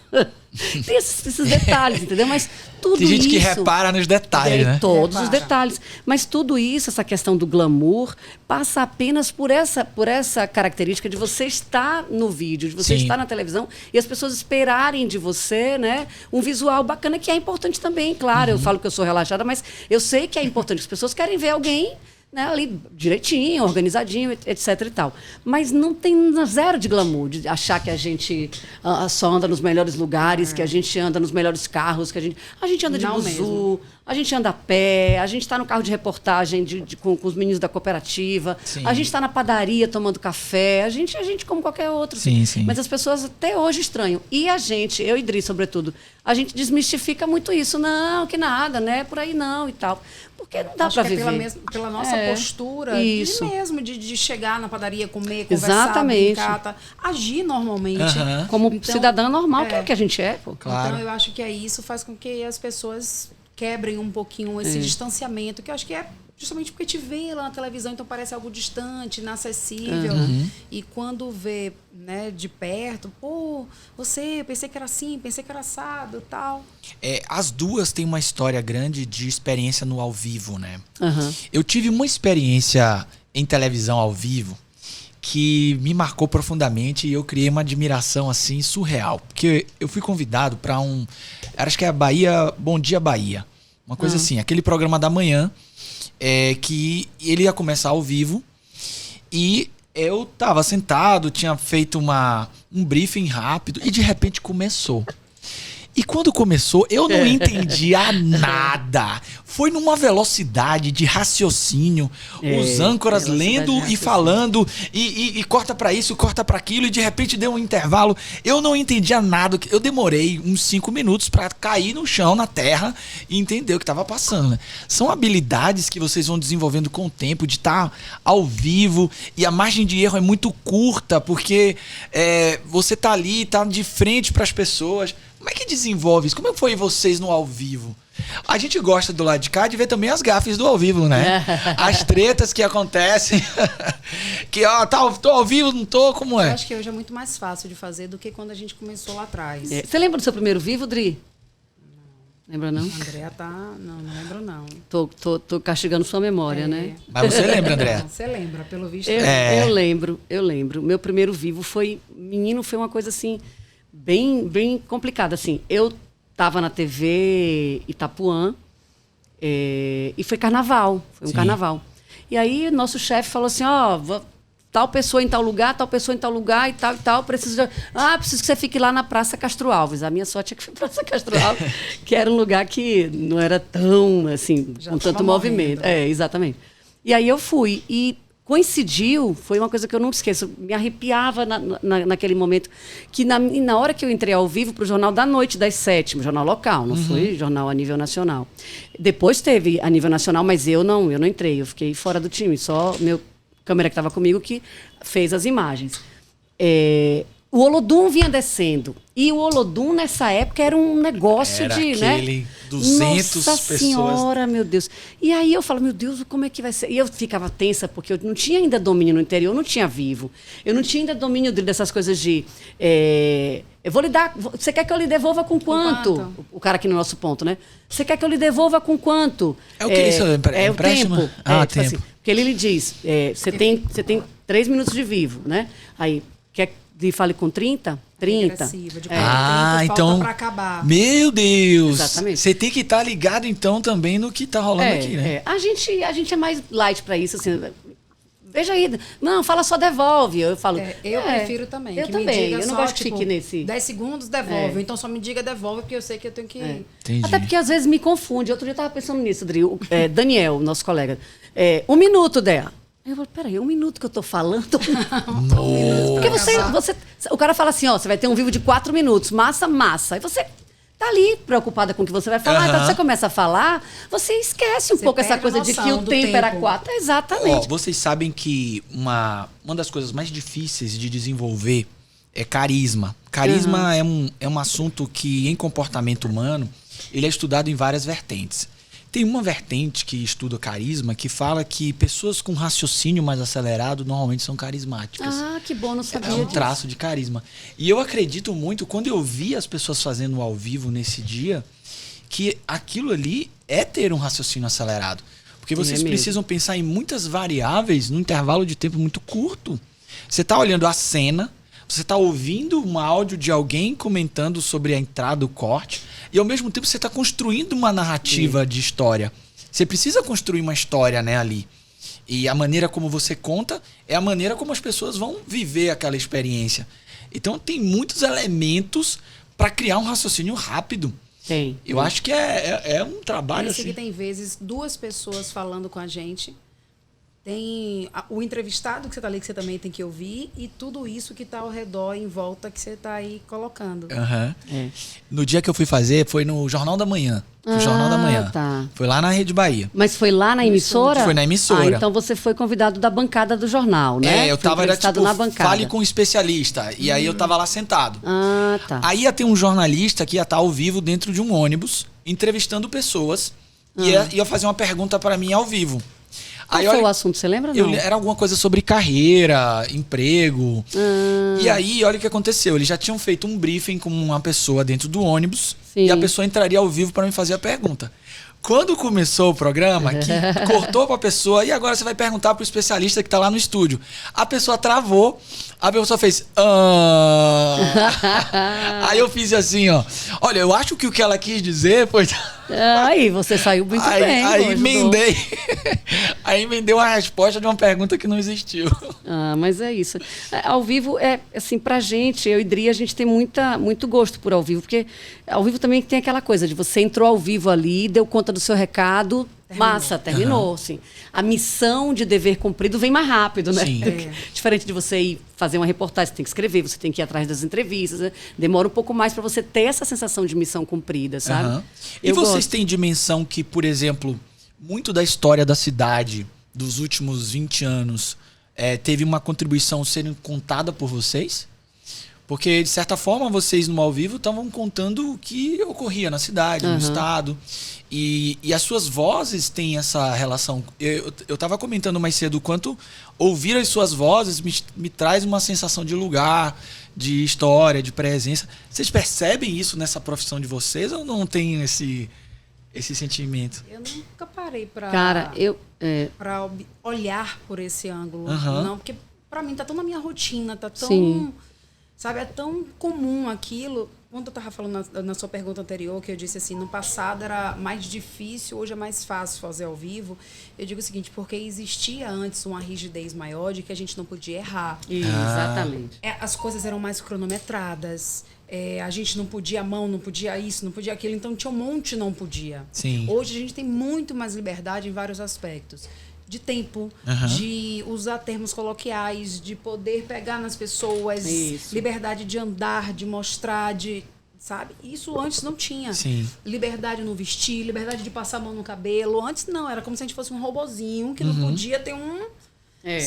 S1: Tem esses detalhes, entendeu? Mas tudo isso...
S2: Tem gente que repara nos detalhes, né?
S1: Todos os detalhes. Mas tudo isso, essa questão do glamour, passa apenas por essa característica de você estar no vídeo, de você estar na televisão e as pessoas esperarem de você, né, um visual bacana, que é importante também, claro. Eu falo que eu sou relaxada, mas eu sei que é importante. As pessoas querem ver alguém né, ali direitinho, organizadinho, etc e tal. Mas não tem zero de glamour, de achar que a gente só anda nos melhores lugares, que a gente anda nos melhores carros, que a gente anda de buzu, a gente anda a pé, a gente está no carro de reportagem com os meninos da cooperativa, sim. A gente está na padaria tomando café, a gente como qualquer outro.
S2: Sim, sim.
S1: Mas as pessoas até hoje estranham. E a gente, eu e Dri, sobretudo, a gente desmistifica muito isso. Não, que nada, né? Por aí não e tal. Porque não dá para viver.
S3: Pela nossa postura,
S1: isso.
S3: de chegar na padaria, comer, conversar, brincar, agir normalmente.
S1: Como cidadã normal, que a gente é. Pô.
S2: Claro.
S3: Então, eu acho que isso faz com que as pessoas quebrem um pouquinho esse distanciamento, que eu acho que é justamente porque te vê lá na televisão, então parece algo distante, inacessível. E quando vê, né, de perto, pô, pensei que era assim, pensei que era assado, tal.
S2: As duas têm uma história grande de experiência no ao vivo, né? Eu tive uma experiência em televisão ao vivo que me marcou profundamente e eu criei uma admiração assim surreal, porque eu fui convidado para acho que é Bom Dia Bahia, uma coisa assim, aquele programa da manhã, que ele ia começar ao vivo e eu tava sentado, tinha feito um briefing rápido e de repente começou. E quando começou, eu não entendia nada. Foi numa velocidade de raciocínio, os âncoras lendo e falando, e corta pra isso, corta pra aquilo, e de repente deu um intervalo. Eu não entendia nada. Eu demorei uns 5 minutos pra cair no chão, na terra, e entender o que estava passando. Né? São habilidades que vocês vão desenvolvendo com o tempo, de estar ao vivo, e a margem de erro é muito curta, porque você tá ali, tá de frente pras pessoas. Como é que desenvolve isso? Como foi vocês no ao vivo? A gente gosta do lado de cá de ver também as gafes do ao vivo, né? As tretas que acontecem. Que, tô ao vivo, não tô, como é?
S3: Eu acho que hoje é muito mais fácil de fazer do que quando a gente começou lá atrás.
S1: Você lembra do seu primeiro vivo, Dri? Não. Lembra, não?
S3: Andréa Não lembro, não.
S1: Tô castigando sua memória, né?
S2: Mas você lembra, Andréa?
S3: Você lembra, pelo visto.
S1: Eu lembro. Meu primeiro vivo foi uma coisa assim, bem complicada, assim. Eu estava na TV Itapuã e foi carnaval, carnaval. E aí nosso chefe falou assim, tal pessoa em tal lugar e tal, preciso que você fique lá na Praça Castro Alves. A minha sorte é que foi Praça Castro Alves, que era um lugar que não era tão, assim, já com tanto movimento. Exatamente. E aí eu fui e coincidiu, foi uma coisa que eu nunca esqueço, me arrepiava naquele momento, que na hora que eu entrei ao vivo para o Jornal da Noite, das 7, jornal local, não foi jornal a nível nacional. Depois teve a nível nacional, mas eu não entrei, eu fiquei fora do time, só meu câmera que estava comigo que fez as imagens. O Olodum vinha descendo. E o Olodum, nessa época, era um negócio
S2: era
S1: de...
S2: aquele 200
S1: Nossa
S2: pessoas.
S1: Senhora, meu Deus. E aí eu falo, meu Deus, como é que vai ser? E eu ficava tensa, porque eu não tinha ainda domínio no interior, eu não tinha vivo. Eu não tinha ainda domínio dessas coisas de... eu vou lhe dar... Você quer que eu lhe devolva com quanto? O cara aqui no nosso ponto, né? Você quer que eu lhe devolva com quanto?
S2: É o que isso é
S1: o tempo.
S2: Tempo.
S1: Tipo assim, porque ele lhe diz, você tem 3 minutos de vivo, né? Aí, quer que fale com 30? 30.
S2: Então
S3: pra acabar.
S2: Meu Deus.
S1: Exatamente.
S2: Você tem que estar ligado então também no que tá rolando aqui, né?
S1: A gente é mais light pra isso, assim. Veja aí. Não, fala só devolve. Eu falo.
S3: Eu prefiro também.
S1: Eu
S3: que
S1: também.
S3: Me diga
S1: eu não
S3: só,
S1: gosto que fique nesse.
S3: 10 segundos, devolve. Então só me diga devolve, porque eu sei que eu tenho que.
S2: Entendi.
S1: Até porque às vezes me confunde. Outro dia eu tava pensando nisso, Dri. Daniel, nosso colega. 1 minuto, Dea. Eu falo, peraí, 1 minuto que eu tô falando? Porque o cara fala assim, você vai ter um vivo de 4 minutos, massa. Aí você tá ali preocupada com o que você vai falar. Então você começa a falar, você esquece um pouco essa coisa de que o tempo era 4. Exatamente.
S2: Vocês sabem que uma das coisas mais difíceis de desenvolver é carisma. Carisma é um assunto que, em comportamento humano, ele é estudado em várias vertentes. Tem uma vertente que estuda carisma que fala que pessoas com raciocínio mais acelerado normalmente são carismáticas.
S1: Que bom, não sabia
S2: disso. É um traço de carisma. E eu acredito muito, quando eu vi as pessoas fazendo ao vivo nesse dia, que aquilo ali é ter um raciocínio acelerado. Porque vocês precisam pensar em muitas variáveis num intervalo de tempo muito curto. Você está olhando a cena, você está ouvindo um áudio de alguém comentando sobre a entrada, o corte, e ao mesmo tempo você está construindo uma narrativa de história. Você precisa construir uma história, né, ali. E a maneira como você conta é a maneira como as pessoas vão viver aquela experiência. Então tem muitos elementos para criar um raciocínio rápido.
S1: Tem.
S2: Eu acho que é um trabalho
S3: Esse
S2: assim.
S3: aqui tem vezes 2 pessoas falando com a gente. Tem o entrevistado que você está ali, que você também tem que ouvir, e tudo isso que está ao redor, em volta, que você está aí colocando.
S2: Uhum.
S1: É.
S2: No dia que eu fui fazer, foi no Jornal da Manhã. Foi Jornal da Manhã.
S1: Tá.
S2: Foi lá na Rede Bahia.
S1: Mas foi lá na emissora?
S2: Foi na emissora.
S1: Ah, então você foi convidado da bancada do jornal, né?
S2: Eu
S1: Foi
S2: tava, era
S1: entrevistado
S2: tipo,
S1: na bancada.
S2: fale com um especialista. E aí eu tava lá sentado.
S1: Ah, tá.
S2: Aí ia ter um jornalista que ia estar ao vivo dentro de um ônibus, entrevistando pessoas. E ia fazer uma pergunta para mim ao vivo.
S1: Qual foi o assunto, você lembra? Não?
S2: Era alguma coisa sobre carreira, emprego. E aí, olha o que aconteceu. Eles já tinham feito um briefing com uma pessoa dentro do ônibus.
S1: Sim.
S2: E a pessoa entraria ao vivo para me fazer a pergunta. Quando começou o programa, que cortou para a pessoa, e agora você vai perguntar para o especialista que está lá no estúdio. A pessoa travou, a pessoa fez... Aí eu fiz assim, ó. Olha, eu acho que o que ela quis dizer foi...
S1: Aí você saiu muito bem.
S2: Aí emendei. Aí emendei uma resposta de uma pergunta que não existiu.
S1: Ah, mas é isso. Ao vivo, assim, pra gente, eu e Dri, a gente tem muito gosto por ao vivo, porque ao vivo também tem aquela coisa de você entrou ao vivo ali, deu conta do seu recado, massa, terminou. Assim. A missão de dever cumprido vem mais rápido, né?
S2: Sim.
S1: Diferente de você ir fazer uma reportagem, você tem que escrever, você tem que ir atrás das entrevistas, né? Demora um pouco mais para você ter essa sensação de missão cumprida, sabe?
S2: E vocês têm dimensão que, por exemplo, muito da história da cidade dos últimos 20 anos teve uma contribuição sendo contada por vocês? Porque, de certa forma, vocês no ao vivo estavam contando o que ocorria na cidade, no estado. E as suas vozes têm essa relação. Eu estava comentando mais cedo o quanto ouvir as suas vozes me traz uma sensação de lugar, de história, de presença. Vocês percebem isso nessa profissão de vocês ou não tem esse sentimento?
S3: Eu nunca parei para...
S1: Cara,
S3: para olhar por esse ângulo. Não, porque para mim tá tão na minha rotina, tá tão...
S1: Sim.
S3: Sabe, é tão comum aquilo. Quando eu estava falando na sua pergunta anterior, que eu disse assim, no passado era mais difícil, hoje é mais fácil fazer ao vivo. Eu digo o seguinte, porque existia antes uma rigidez maior de que a gente não podia errar.
S1: Exatamente.
S3: As coisas eram mais cronometradas. A gente não podia mão, não podia isso, não podia aquilo. Então tinha um monte não podia.
S2: Sim.
S3: Hoje a gente tem muito mais liberdade em vários aspectos. De tempo, de usar termos coloquiais, de poder pegar nas pessoas, liberdade de andar, de mostrar, sabe? Isso antes não tinha.
S2: Sim.
S3: Liberdade no vestir, liberdade de passar a mão no cabelo. Antes não, era como se a gente fosse um robozinho que não podia ter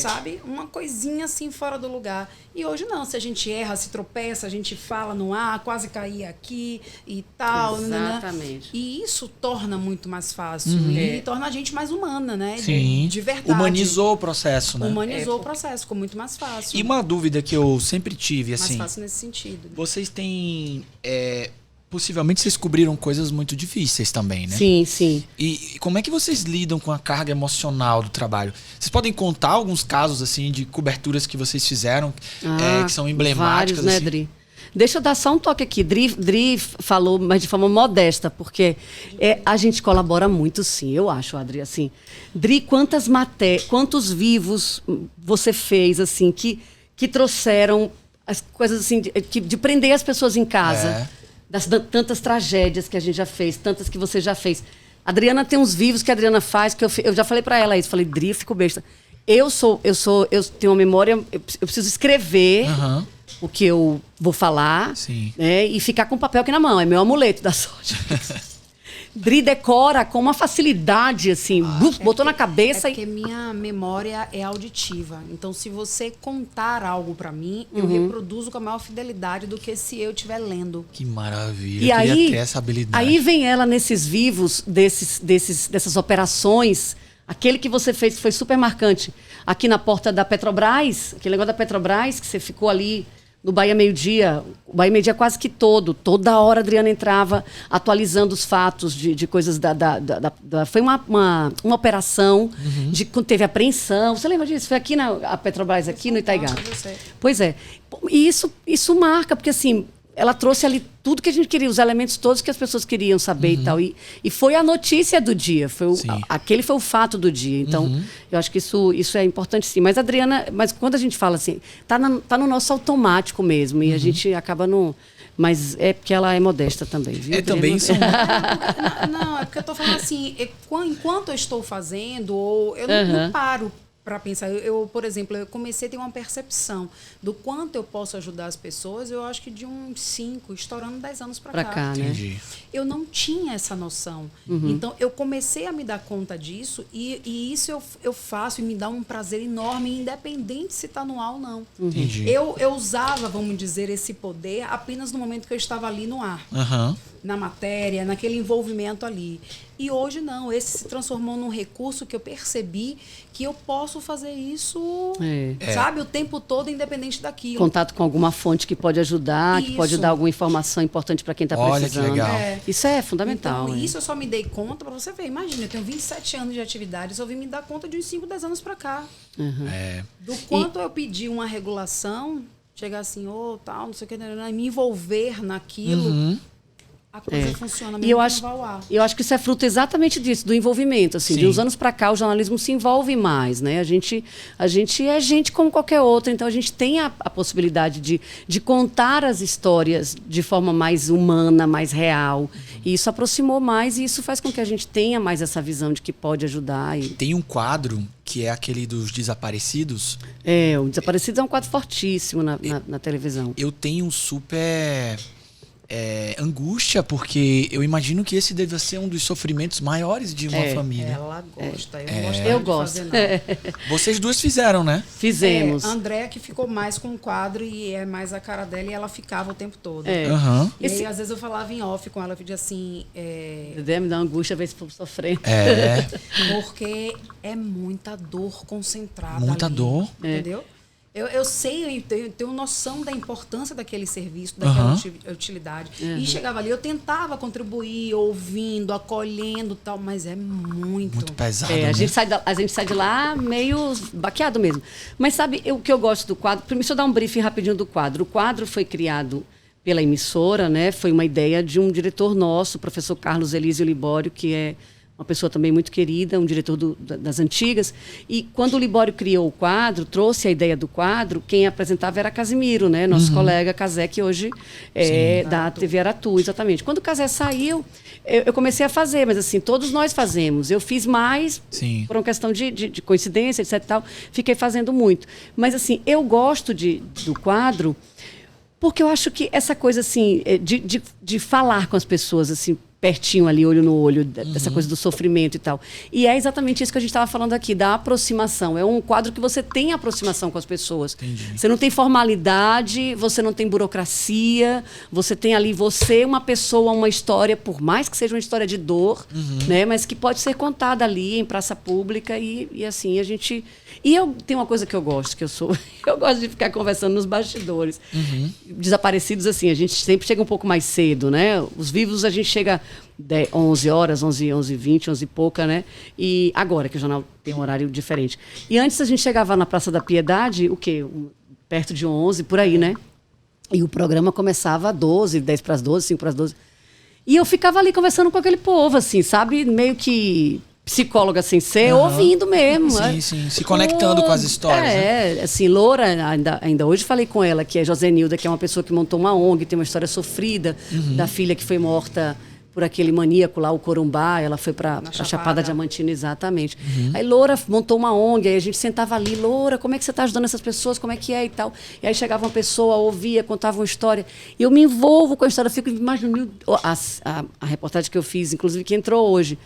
S3: sabe? Uma coisinha assim fora do lugar. E hoje não, se a gente erra, se tropeça, a gente fala no ar, quase cair aqui e tal.
S1: Exatamente.
S3: Né? E isso torna muito mais fácil. E torna a gente mais humana, né?
S2: Sim.
S3: De verdade.
S2: Humanizou o processo, né?
S3: Humanizou o processo, ficou muito mais fácil.
S2: E uma dúvida que eu sempre tive, assim...
S3: Mais fácil nesse sentido.
S2: Vocês têm... possivelmente vocês cobriram coisas muito difíceis também, né?
S1: Sim, sim.
S2: E como é que vocês lidam com a carga emocional do trabalho? Vocês podem contar alguns casos, assim, de coberturas que vocês fizeram, que são emblemáticas?
S1: Vários, né,
S2: assim?
S1: Dri? Deixa eu dar só um toque aqui. Dri falou, mas de forma modesta, porque a gente colabora muito, sim, eu acho, Adri, assim. Dri, quantos vivos você fez, assim, que trouxeram as coisas, assim, de prender as pessoas em casa. Das tantas tragédias que a gente já fez, tantas que você já fez. A Adriana tem uns vivos que a Adriana faz, que eu já falei pra ela isso. Falei, Dri, eu fico besta. Eu tenho uma memória, eu preciso escrever o que eu vou falar, né, e ficar com o papel aqui na mão. É meu amuleto da sorte. Dri decora com uma facilidade, assim, botou na cabeça
S3: porque minha memória é auditiva. Então, se você contar algo pra mim, eu reproduzo com a maior fidelidade do que se eu estiver lendo.
S2: Que maravilha,
S1: e
S2: eu
S1: aí,
S2: queria ter essa habilidade.
S1: Aí vem ela nesses vivos, dessas operações. Aquele que você fez foi super marcante. Aqui na porta da Petrobras, aquele negócio da Petrobras, que você ficou ali... No Bahia Meio-Dia, o Bahia Meio-Dia quase que toda hora a Adriana entrava atualizando os fatos de coisas foi uma operação de quando teve apreensão. Você lembra disso? Foi aqui a Petrobras, aqui no Itaigá. Pois é. E isso marca, porque assim, ela trouxe ali tudo que a gente queria, os elementos todos que as pessoas queriam saber e tal. E foi a notícia do dia, aquele foi o fato do dia. Então, eu acho que isso é importante sim. Mas, Adriana, quando a gente fala assim, tá no nosso automático mesmo. E a gente acaba não... Mas é porque ela é modesta também, viu?
S2: Também são...
S3: Não, é porque eu tô falando assim, enquanto eu estou fazendo, ou eu não paro para pensar. Por exemplo, eu comecei a ter uma percepção do quanto eu posso ajudar as pessoas, eu acho que de uns 5, estourando 10 anos para cá.
S1: Né?
S2: Entendi.
S3: Eu não tinha essa noção. Então, eu comecei a me dar conta disso e isso eu faço e me dá um prazer enorme, independente se está no ar ou não.
S2: Entendi.
S3: Eu usava, vamos dizer, esse poder apenas no momento que eu estava ali no ar. Na matéria, naquele envolvimento ali. E hoje não, esse se transformou num recurso que eu percebi que eu posso fazer isso, sabe, o tempo todo, independente daquilo.
S1: Contato com alguma fonte que pode ajudar, que pode dar alguma informação importante para quem está precisando.
S2: Olha que legal.
S1: Isso é fundamental.
S3: Então, isso eu só me dei conta, para você ver, imagina, eu tenho 27 anos de atividade, só vim me dar conta de uns 5, 10 anos para cá. Do quanto eu pedi uma regulação, chegar assim, tal, não sei o que, me envolver naquilo... A coisa funciona mesmo.
S1: E eu acho que isso é fruto exatamente disso, do envolvimento. Assim, de uns anos para cá, o jornalismo se envolve mais, né? A gente é gente como qualquer outra, então a gente tem a possibilidade de contar as histórias de forma mais humana, mais real. E isso aproximou mais e isso faz com que a gente tenha mais essa visão de que pode ajudar.
S2: Tem um quadro que é aquele dos desaparecidos.
S1: O Desaparecidos é um quadro fortíssimo na televisão.
S2: Eu tenho super... angústia, porque eu imagino que esse deve ser um dos sofrimentos maiores de uma família.
S3: Ela gosta,
S1: eu gosto.
S2: Vocês duas fizeram, né?
S1: Fizemos.
S3: A Andréa que ficou mais com o quadro e é mais a cara dela e ela ficava o tempo todo. E aí, às vezes, eu falava em off com ela, eu pedia assim...
S1: Me dá angústia ver esse povo sofrendo.
S3: Porque é muita dor concentrada.
S2: Muita
S3: ali,
S2: dor.
S3: Entendeu? Eu sei, eu tenho noção da importância daquele serviço, daquela utilidade. E chegava ali, eu tentava contribuir, ouvindo, acolhendo e tal, mas é muito
S2: pesado.
S1: A gente sai de lá meio baqueado mesmo. Mas sabe o que eu gosto do quadro? Primeiro, deixa eu dar um briefing rapidinho do quadro. O quadro foi criado pela emissora, né? Foi uma ideia de um diretor nosso, o professor Carlos Elísio Libório, que é uma pessoa também muito querida, um diretor das antigas. E quando o Libório criou o quadro, trouxe a ideia do quadro, quem apresentava era Casimiro, né? Nosso colega Casé, que hoje é da TV Aratu, exatamente. Quando o Casé saiu, eu comecei a fazer, mas assim, todos nós fazemos. Eu fiz mais por uma questão de coincidência, etc. Tal. Fiquei fazendo muito. Mas assim, eu gosto do quadro porque eu acho que essa coisa assim, de falar com as pessoas, assim, pertinho ali, olho no olho, dessa coisa do sofrimento e tal. E é exatamente isso que a gente estava falando aqui, da aproximação. É um quadro que você tem aproximação com as pessoas.
S2: Entendi.
S1: Você não tem formalidade, você não tem burocracia, você tem ali uma pessoa, uma história, por mais que seja uma história de dor, né, mas que pode ser contada ali em praça pública e assim, a gente... E eu tenho uma coisa que eu gosto, eu gosto de ficar conversando nos bastidores. Desaparecidos, assim, a gente sempre chega um pouco mais cedo, né? Os vivos a gente chega 11 horas, 11h20, 11 e pouca, né? E agora que o jornal tem um horário diferente. E antes a gente chegava na Praça da Piedade, o quê? Perto de 11, por aí, né? E o programa começava às 12, 10 para as 12, 5 para as 12. E eu ficava ali conversando com aquele povo, assim, sabe? Meio que... psicóloga sem ser, ouvindo mesmo.
S2: Sim. Se conectando com as histórias.
S1: Né? Assim, Loura, ainda hoje falei com ela, que é Josenilda, que é uma pessoa que montou uma ONG, tem uma história sofrida da filha que foi morta por aquele maníaco lá, o Corumbá, ela foi para a Chapada Diamantina, exatamente. Aí Loura montou uma ONG, aí a gente sentava ali, Loura, como é que você está ajudando essas pessoas, como é que é e tal. E aí chegava uma pessoa, ouvia, contava uma história, e eu me envolvo com a história, eu fico imaginando a reportagem que eu fiz, inclusive que entrou hoje,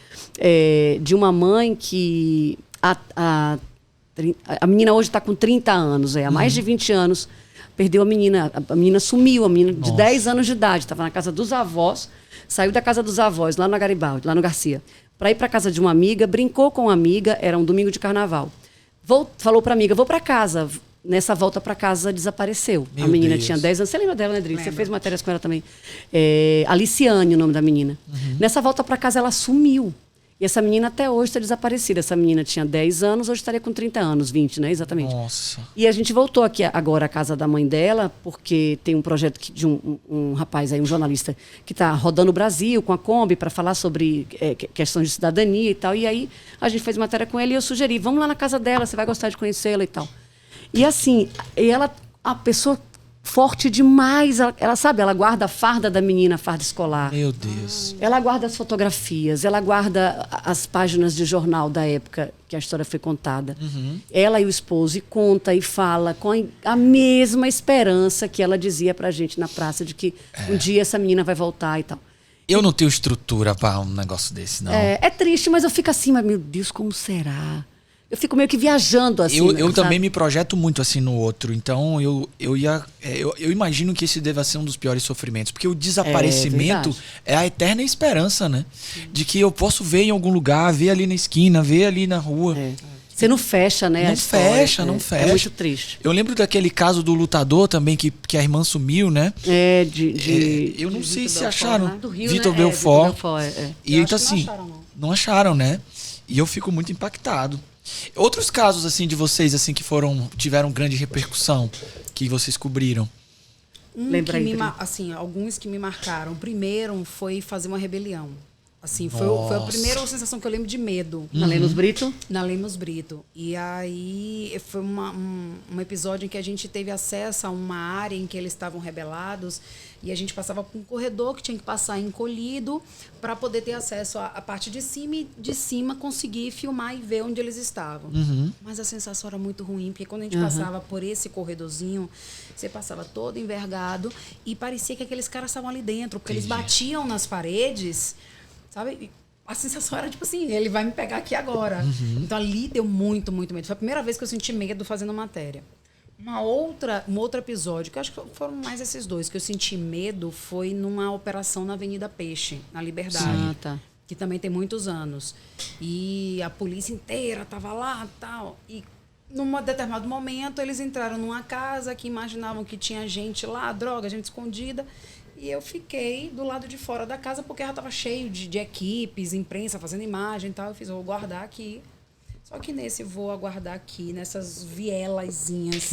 S1: de uma mãe que a menina hoje está com 30 anos, há mais de 20 anos, perdeu a menina sumiu, a menina de 10 anos de idade, estava na casa dos avós, saiu da casa dos avós, lá no Garibaldi, lá no Garcia, para ir para casa de uma amiga, brincou com uma amiga, era um domingo de carnaval. Falou para a amiga, vou para casa. Nessa volta para casa, desapareceu. A menina tinha 10 anos. Você lembra dela, né, Adri? Você fez matérias com ela também. Aliciane, o nome da menina. Nessa volta para casa, ela sumiu. E essa menina até hoje está desaparecida. Essa menina tinha 10 anos, hoje estaria com 30 anos, 20, né? Exatamente.
S2: Nossa.
S1: E a gente voltou aqui agora à casa da mãe dela, porque tem um projeto de um rapaz aí, um jornalista, que está rodando o Brasil com a Kombi para falar sobre questões de cidadania e tal. E aí a gente fez matéria com ele e eu sugeri, vamos lá na casa dela, você vai gostar de conhecê-la e tal. E assim, ela, a pessoa forte demais, ela sabe, ela guarda a farda da menina, a farda escolar.
S2: Meu Deus.
S1: Ela guarda as fotografias, ela guarda as páginas de jornal da época que a história foi contada. Ela e o esposo, e conta e fala com a mesma esperança que ela dizia pra gente na praça, de que um dia essa menina vai voltar e tal.
S2: Eu não tenho estrutura pra um negócio desse, não.
S1: É triste, mas eu fico assim, mas meu Deus, como será? Eu fico meio que viajando assim.
S2: Eu também me projeto muito assim no outro. Então eu imagino que esse deva ser um dos piores sofrimentos. Porque o desaparecimento é a eterna esperança, né? De que eu posso ver em algum lugar, ver ali na esquina, ver ali na rua.
S1: Você não fecha, né?
S2: Não fecha.
S1: É muito triste.
S2: Eu lembro daquele caso do lutador também, que a irmã sumiu, né? Eu não sei se acharam.
S1: Né? Do Rio,
S2: Vitor
S1: né?
S2: Belfort.
S1: Vitor Belfort,
S2: E então assim, não acharam, né? E eu fico muito impactado. Outros casos assim de vocês assim que tiveram grande repercussão que vocês cobriram?
S3: Alguns que me marcaram. O primeiro foi fazer uma rebelião. Assim, foi a primeira sensação que eu lembro de medo.
S1: Na Lemos Brito?
S3: Na Lemos Brito. E aí foi um episódio em que a gente teve acesso a uma área em que eles estavam rebelados e a gente passava por um corredor que tinha que passar encolhido para poder ter acesso à parte de cima e de cima conseguir filmar e ver onde eles estavam. Mas a sensação era muito ruim, porque quando a gente passava por esse corredorzinho, você passava todo envergado e parecia que aqueles caras estavam ali dentro, porque eles batiam nas paredes. Sabe? A sensação era tipo assim, ele vai me pegar aqui agora. Então ali deu muito, muito medo. Foi a primeira vez que eu senti medo fazendo matéria. Um outro episódio, que eu acho que foram mais esses dois, que eu senti medo foi numa operação na Avenida Peixe, na Liberdade. Que também tem muitos anos. E a polícia inteira estava lá e tal. E num determinado momento eles entraram numa casa que imaginavam que tinha gente lá, droga, gente escondida. E eu fiquei do lado de fora da casa porque ela estava cheio de equipes, imprensa, fazendo imagem e tal. Eu fiz, vou guardar aqui. Só que nesse vou aguardar aqui, nessas vielazinhas,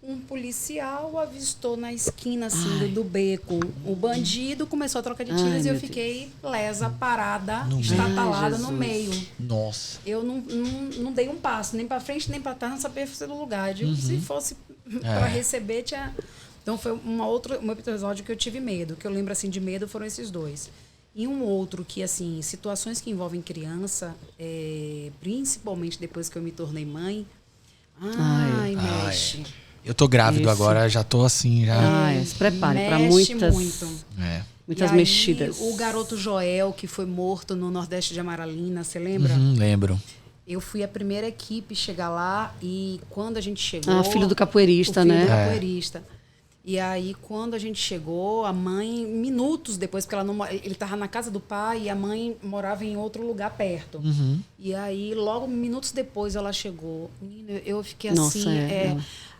S3: um policial avistou na esquina assim, do beco o bandido, começou a troca de tiros e eu fiquei lesa, parada, estatalada no meio.
S2: Nossa.
S3: Eu não dei um passo, nem para frente, nem para trás, não sabia fazer do lugar. Se fosse para receber, tinha... Então, foi um episódio que eu tive medo. Que eu lembro, assim, de medo foram esses dois. E um outro que, assim, situações que envolvem criança, principalmente depois que eu me tornei mãe, mexe.
S2: Eu tô grávido agora, já tô assim, já...
S1: se prepare para muitas mexidas.
S3: O garoto Joel, que foi morto no Nordeste de Amaralina, você lembra?
S2: Lembro.
S3: Eu fui a primeira equipe chegar lá e quando a gente chegou...
S1: filho do capoeirista, né?
S3: Filho do capoeirista. E aí, quando a gente chegou, a mãe, minutos depois, porque ele estava na casa do pai e a mãe morava em outro lugar perto. E aí, logo minutos depois, ela chegou. Eu fiquei assim,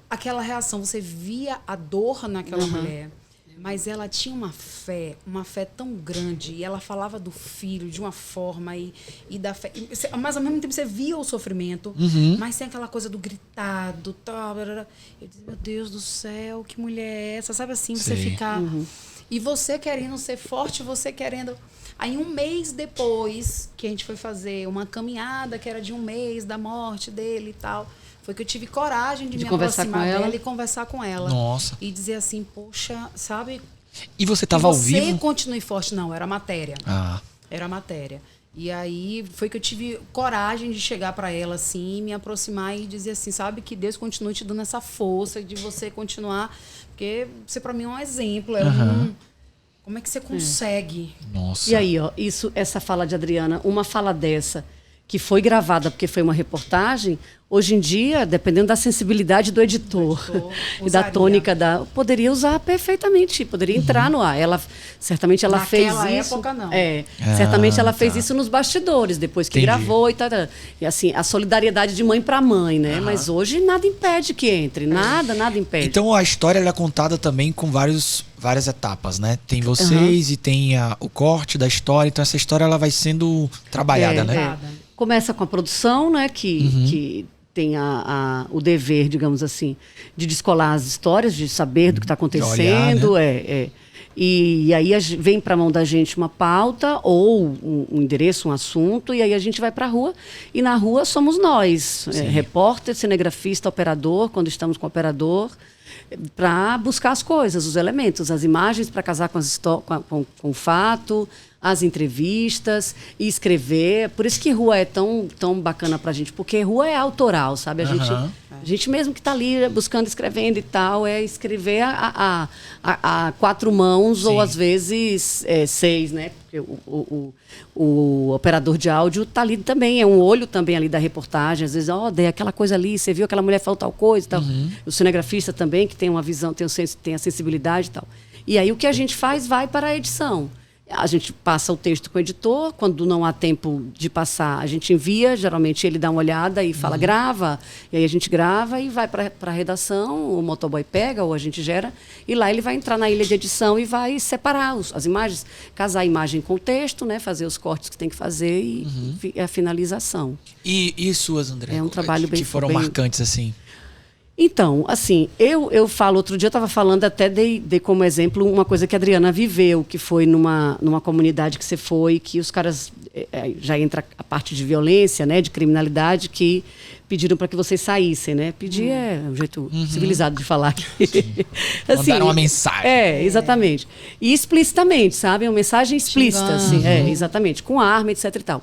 S3: aquela reação, você via a dor naquela mulher, mas ela tinha uma fé tão grande, e ela falava do filho de uma forma, e da fé, mas ao mesmo tempo você via o sofrimento, mas tem aquela coisa do gritado, tal, eu disse, meu Deus do céu, que mulher é essa? Sabe assim, você ficar... E você querendo ser forte, você querendo... Aí um mês depois, que a gente foi fazer uma caminhada, que era de um mês da morte dele e tal... Foi que eu tive coragem de me aproximar dela e conversar com ela.
S2: Nossa.
S3: E dizer assim, poxa, sabe...
S2: E você estava ao vivo?
S3: Você continue forte. Não, era matéria.
S2: Ah.
S3: Era matéria. E aí foi que eu tive coragem de chegar para ela assim, me aproximar e dizer assim, sabe, que Deus continue te dando essa força de você continuar. Porque você para mim é um exemplo. Como é que você consegue?
S2: Nossa.
S1: E aí, ó, essa fala de Adriana, uma fala dessa... que foi gravada porque foi uma reportagem, hoje em dia, dependendo da sensibilidade do editor e da tônica, poderia usar perfeitamente, poderia entrar no ar. Certamente ela fez isso.
S3: Naquela época, não.
S1: Certamente ela fez isso nos bastidores, depois que gravou e tal. E assim, a solidariedade de mãe para mãe, né? Mas hoje nada impede que entre, nada impede.
S2: Então a história ela é contada também com várias etapas, né? Tem vocês e tem o corte da história, então essa história ela vai sendo trabalhada, né?
S1: Começa com a produção, né? Que tem o dever, digamos assim, de descolar as histórias, de saber do que está acontecendo. Olhar, né? E aí vem para a mão da gente uma pauta ou um endereço, um assunto, e aí a gente vai para a rua. E na rua somos nós, repórter, cinegrafista, operador, quando estamos com o operador, para buscar as coisas, os elementos, as imagens para casar com o fato, as entrevistas e escrever. Por isso que rua é tão bacana pra gente, porque rua é autoral, sabe? A gente mesmo que está ali buscando, escrevendo e tal, é escrever a 4 mãos ou às vezes 6, né? Porque o operador de áudio está ali também, é um olho também ali da reportagem. Às vezes, dei aquela coisa ali, você viu aquela mulher falou tal coisa e tal. O cinegrafista também, que tem uma visão, tem a sensibilidade e tal. E aí o que a gente faz vai para a edição. A gente passa o texto com o editor, quando não há tempo de passar, a gente envia, geralmente ele dá uma olhada e fala, grava, e aí a gente grava e vai para a redação, o motoboy pega ou a gente gera, e lá ele vai entrar na ilha de edição e vai separar as imagens, casar a imagem com o texto, né, fazer os cortes que tem que fazer e a finalização.
S2: E suas, André?
S1: É um trabalho
S2: que foram marcantes, assim?
S1: Então, assim, eu falo, outro dia eu estava falando, até dei como exemplo uma coisa que a Adriana viveu, que foi numa comunidade que você foi, que os caras, já entra a parte de violência, né, de criminalidade, que pediram para que vocês saíssem, né? Pedir é um jeito civilizado de falar.
S2: Assim, mandaram uma mensagem.
S1: Exatamente. E explicitamente, sabe? Uma mensagem explícita, assim, exatamente, com arma, etc e tal.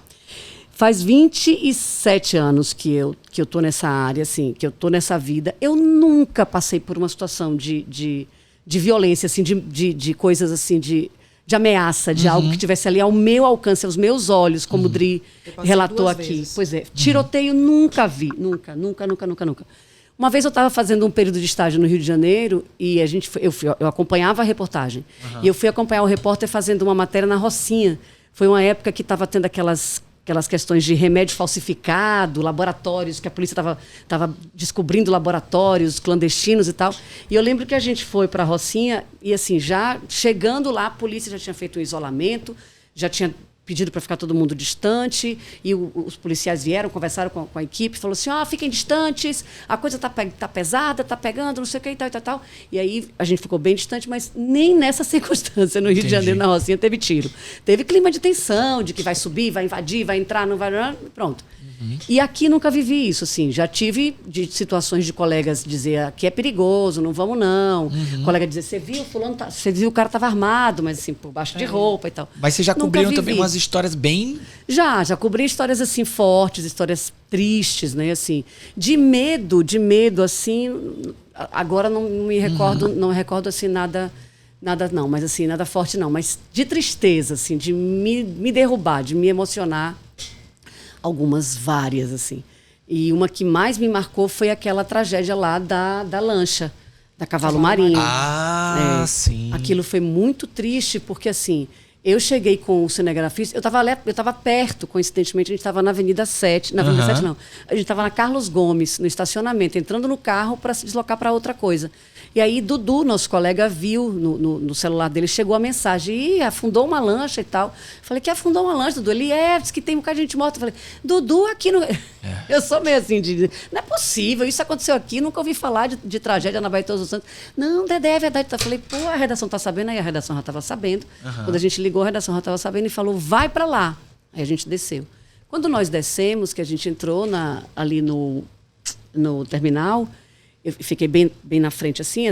S1: Faz 27 anos que eu tô nessa área, assim, que eu tô nessa vida. Eu nunca passei por uma situação de violência, assim, de coisas assim, de ameaça, de algo que tivesse ali ao meu alcance, aos meus olhos, como o Dri relatou aqui. Vezes. Pois é, tiroteio nunca vi, nunca. Uma vez eu estava fazendo um período de estágio no Rio de Janeiro e eu acompanhava a reportagem. E eu fui acompanhar o repórter fazendo uma matéria na Rocinha. Foi uma época que estava tendo aquelas questões de remédio falsificado, laboratórios, que a polícia estava descobrindo laboratórios clandestinos e tal. E eu lembro que a gente foi para a Rocinha e, assim, já chegando lá, a polícia já tinha feito um isolamento, já tinha pedido para ficar todo mundo distante, e os policiais vieram, conversaram com a equipe, falou assim, fiquem distantes, a coisa tá pesada, tá pegando, não sei o que, e tal. E aí a gente ficou bem distante, mas nem nessa circunstância no Rio de Janeiro, na Rocinha, teve tiro. Teve clima de tensão, de que vai subir, vai invadir, vai entrar, não vai... Pronto. E aqui nunca vivi isso, assim. Já tive situações de colegas dizer que é perigoso, não vamos não. Colega dizer, você viu o cara estava armado, mas assim, por baixo de roupa e tal.
S2: Mas você já cobriu também umas histórias bem...
S1: Já cobri histórias assim fortes, histórias tristes, né, assim. De medo, assim, agora não me recordo, não recordo assim nada não, mas assim, nada forte não, mas de tristeza, assim, de me derrubar, de me emocionar. Algumas, várias, assim. E uma que mais me marcou foi aquela tragédia lá da lancha, da Cavalo Marinho.
S2: Sim.
S1: Aquilo foi muito triste, porque, assim, eu cheguei com o cinegrafista, eu estava perto, coincidentemente, a gente estava na Avenida 7, a gente estava na Carlos Gomes, no estacionamento, entrando no carro para se deslocar para outra coisa. E aí Dudu, nosso colega, viu no celular dele, chegou a mensagem, afundou uma lancha e tal. Falei, que afundou uma lancha, Dudu? Ele diz que tem um bocado de gente morta. Eu falei, Dudu, aqui no... Eu sou meio assim, não é possível, isso aconteceu aqui, nunca ouvi falar de tragédia na Baía de Todos os Santos. Não, Dedé, é verdade. Eu falei, a redação está sabendo, aí a redação já estava sabendo. Quando a gente ligou, a redação já estava sabendo e falou, vai para lá. Aí a gente desceu. Quando nós descemos, que a gente entrou ali no terminal... Eu fiquei bem na frente, assim,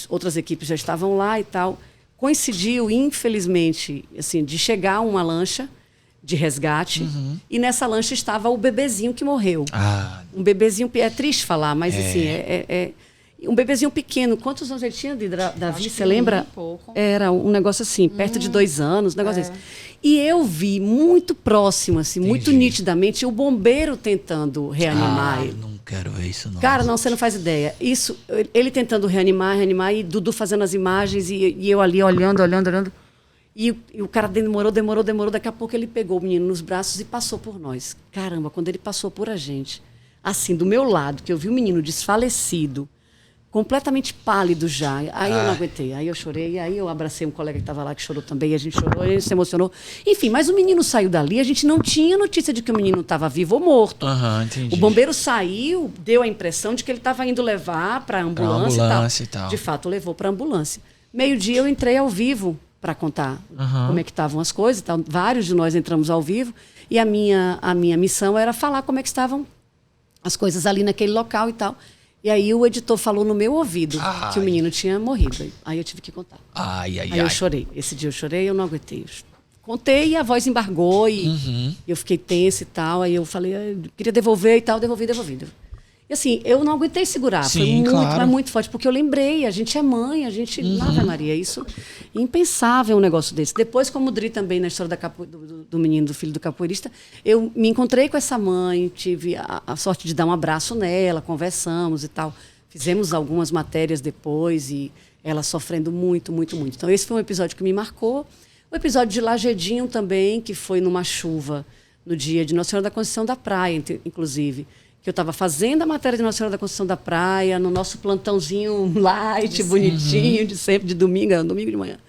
S1: outras equipes já estavam lá e tal. Coincidiu, infelizmente, assim, de chegar uma lancha de resgate e nessa lancha estava o bebezinho que morreu. Um bebezinho, é triste falar, mas assim, Um bebezinho pequeno. Quantos anos ele tinha, Davi? Você
S3: que
S1: lembra?
S3: um pouco.
S1: Era um negócio assim, perto de 2 anos, um negócio desse. E eu vi muito próximo, assim, muito nitidamente, o bombeiro tentando reanimar ele.
S2: Não quero ver isso, não.
S1: Cara, não, você não faz ideia. Isso, ele tentando reanimar, e Dudu fazendo as imagens, e eu ali olhando. E o cara demorou. Daqui a pouco ele pegou o menino nos braços e passou por nós. Caramba, quando ele passou por a gente, assim, do meu lado, que eu vi o menino desfalecido, completamente pálido já. Aí eu não aguentei. Aí eu chorei, aí eu abracei um colega que estava lá que chorou também, a gente chorou, ele se emocionou. Enfim, mas o menino saiu dali, a gente não tinha notícia de que o menino estava vivo ou morto.
S2: Entendi.
S1: O bombeiro saiu, deu a impressão de que ele estava indo levar para a ambulância e tal. De fato, levou para a ambulância. Meio-dia eu entrei ao vivo para contar como é que estavam as coisas. Tal. Vários de nós entramos ao vivo e a minha missão era falar como é que estavam as coisas ali naquele local e tal. E aí o editor falou no meu ouvido que o menino tinha morrido. Aí eu tive que contar. Aí eu chorei. Esse dia eu chorei, eu não aguentei. Eu contei e a voz embargou e eu fiquei tensa e tal. Aí eu falei, eu queria devolver e tal, devolvi. E assim, eu não aguentei segurar.
S2: Sim,
S1: foi
S2: claro.
S1: Mas muito forte, porque eu lembrei, a gente é mãe, a gente... Ave Maria, isso é impensável um negócio desse. Depois, como o Dri também, na história do menino, do filho do capoeirista, eu me encontrei com essa mãe, tive a sorte de dar um abraço nela, conversamos e tal. Fizemos algumas matérias depois e ela sofrendo muito. Então, esse foi um episódio que me marcou. O episódio de Lagedinho também, que foi numa chuva, no dia de Nossa Senhora da Conceição da Praia, inclusive. Que eu estava fazendo a matéria de Nossa Senhora da Conceição da Praia, no nosso plantãozinho light, bonitinho, de sempre, de domingo de manhã.